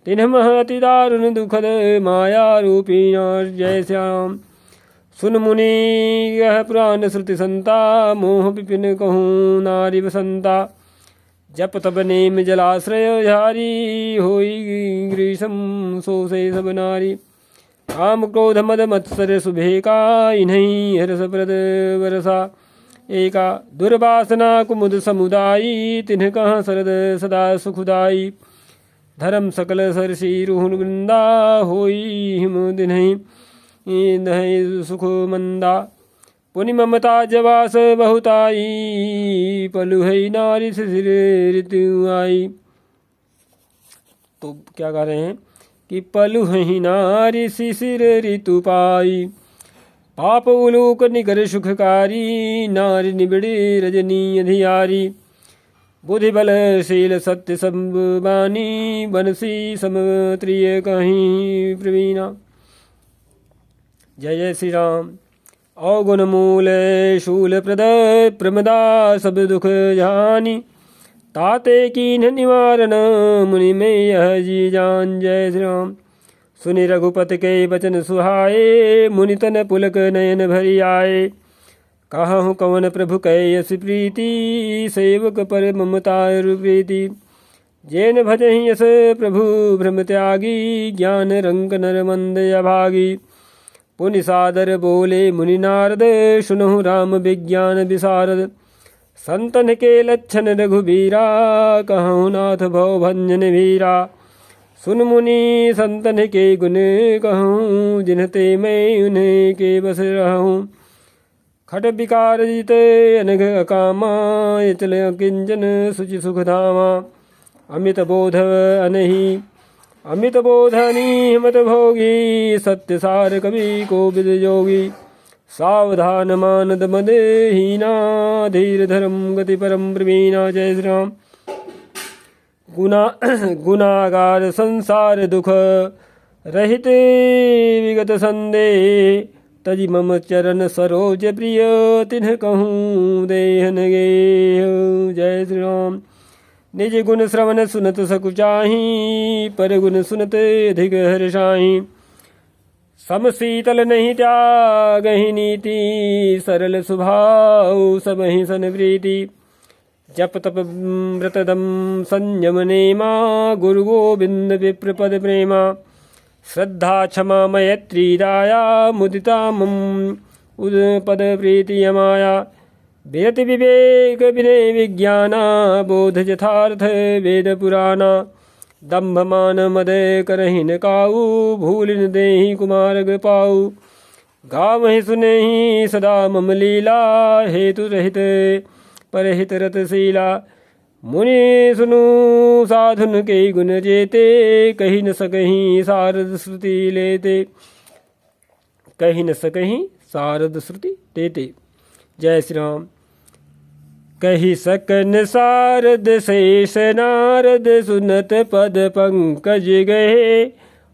तिन्ह मह अति दारुण दुखद माया रूपी नार। जय श्री राम। सुन मुनि यह पुराण श्रुति संता, मोह विपिन कहूँ नारी बसंता। जप तप नेम जलाश्रय झारी, होई ग्रीसम सो से सब नारी। काम क्रोध मद मत्सर सुभेका, इन्हीं हरस प्रद वरसा एका। दुर्वासना कुमुद समुदायी, तिन्ह कहाँ सरद सदा सुखदाई। धर्म सकल सरसी रुहुन वृंदा, होई हिम दिन्हि दहि सुख मंदा। पुनि ममता जवास बहुताई, पलु है नारी शिशिर ऋतु आई। तो क्या गा रहे हैं कि पलु है नारी शिशिर ऋतु पाई। पाप उलूक निकर सुखकारी, नारी निबिड़ी रजनी अधियारी। बुद्धि बल शील सत्य संबानी, बनसी समत्रिय कहीं प्रवीणा। जय जय श्री राम। अवगुण मूल शूल प्रद प्रमदा, सब दुख जानी। ताते कीन्ह निवारण, मुनि में यह जी जान। जय श्री राम। सुनि रघुपति के वचन सुहाए, मुनि तन पुलक नयन भरी आए। कहूँ कवन प्रभु कै यस प्रीति, सेवक पर ममता प्रीति। जैन भजहि यस प्रभु भ्रम त्यागी, ज्ञान रंग नर मंद अभागी। पुनि सादर बोले मुनि नारद, सुनहु राम विज्ञान विशारद। संतन के लक्षण रघुबीरा, कहूँ नाथ भव भंजन वीरा। सुन मुनि संतन के गुण कहूँ, जिनते मैं उन्हें के बस रहूँ। खट विकार जित अनघ अकामा, चल किंचन सुचि सुख धामा। अमित बोध अनहि अमित बोधनी हिमत भोगी, सत्य सार कवि कोविद जोगी। सावधान मानद मद हीना, धीर धर्म गति परम प्रवीणा। जय श्री राम। गुनागार संसार दुख रहित विगत संदेह, तजि मम चरण सरोज प्रिय, तिन्ह कहूँ देहन गे। जय श्री राम। निज गुण श्रवण सुनत सकुचाही, पर गुण सुनत अधिक हर्षाही। समशीतल नहीं त्यागहि नीति, सरल स्वभाव सबहि सन प्रीति। जप तप व्रत दम संयम नेमा, गुरु गोविंद विप्र पद प्रेमा। श्रद्धा क्षमा मैत्री दाया, मुदिता मम उद पद प्रीति अमाया। विरति विवेक विनय विज्ञाना, बोध यथार्थ वेद पुराना। दम्भ मान मद करहिन काऊ, भूलिन देहि कुमार्ग पाऊ। गावहि सुनेहि सदा मम लीला, हेतु रहित परहित रतशीला। मुनि सुनु साधुन के गुण जेते, कही न सकहीं सारद श्रुति लेते। कही न सकहीं सारद श्रुति देते। जय श्री राम। कही सकन सारद शेष नारद, सुनत पद पंकज गए।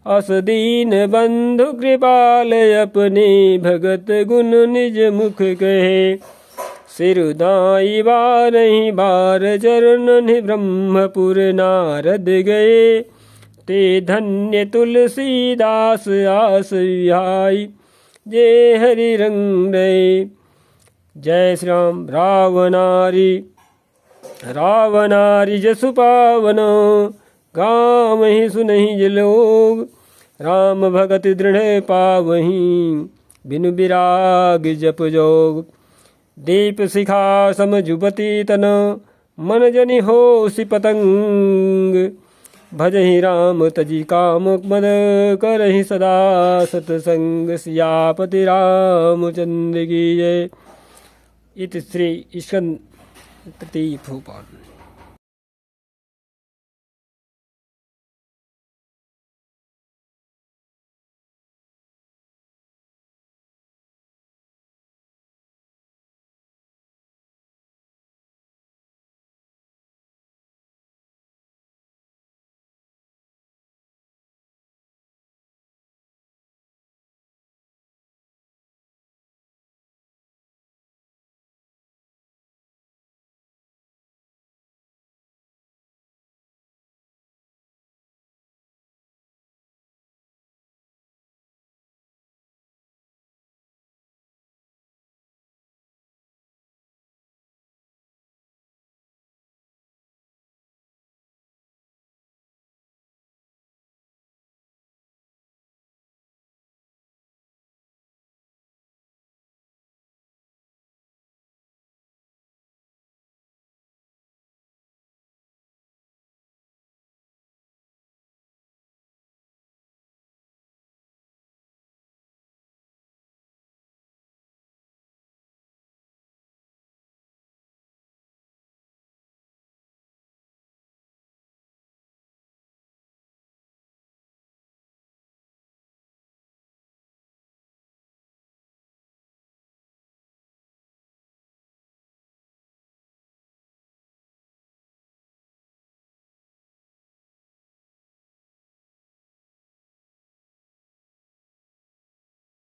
अस दीन बंधु कृपाल, अपने भगत गुण निज मुख कहे। सिरुदाई बारहि बार चरण, ब्रह्मपुर नारद गए। ते धन्य तुलसीदास आस विहाई, जे हरि रंग रहे। जय श्री राम। रावणारी जसु पावन, गावहि सुनहि जे लोग। राम भगति दृढ़ पावहि, बिनु विराग जप जोग। दीप शिखा सम जुबती तन, मन जनि होसि पतंग। भजहि राम तजि काम मद, करहि सदा सतसंग। सियापति रामचंद्र की जय। इति श्री स्कंद तृतीय भूपाल।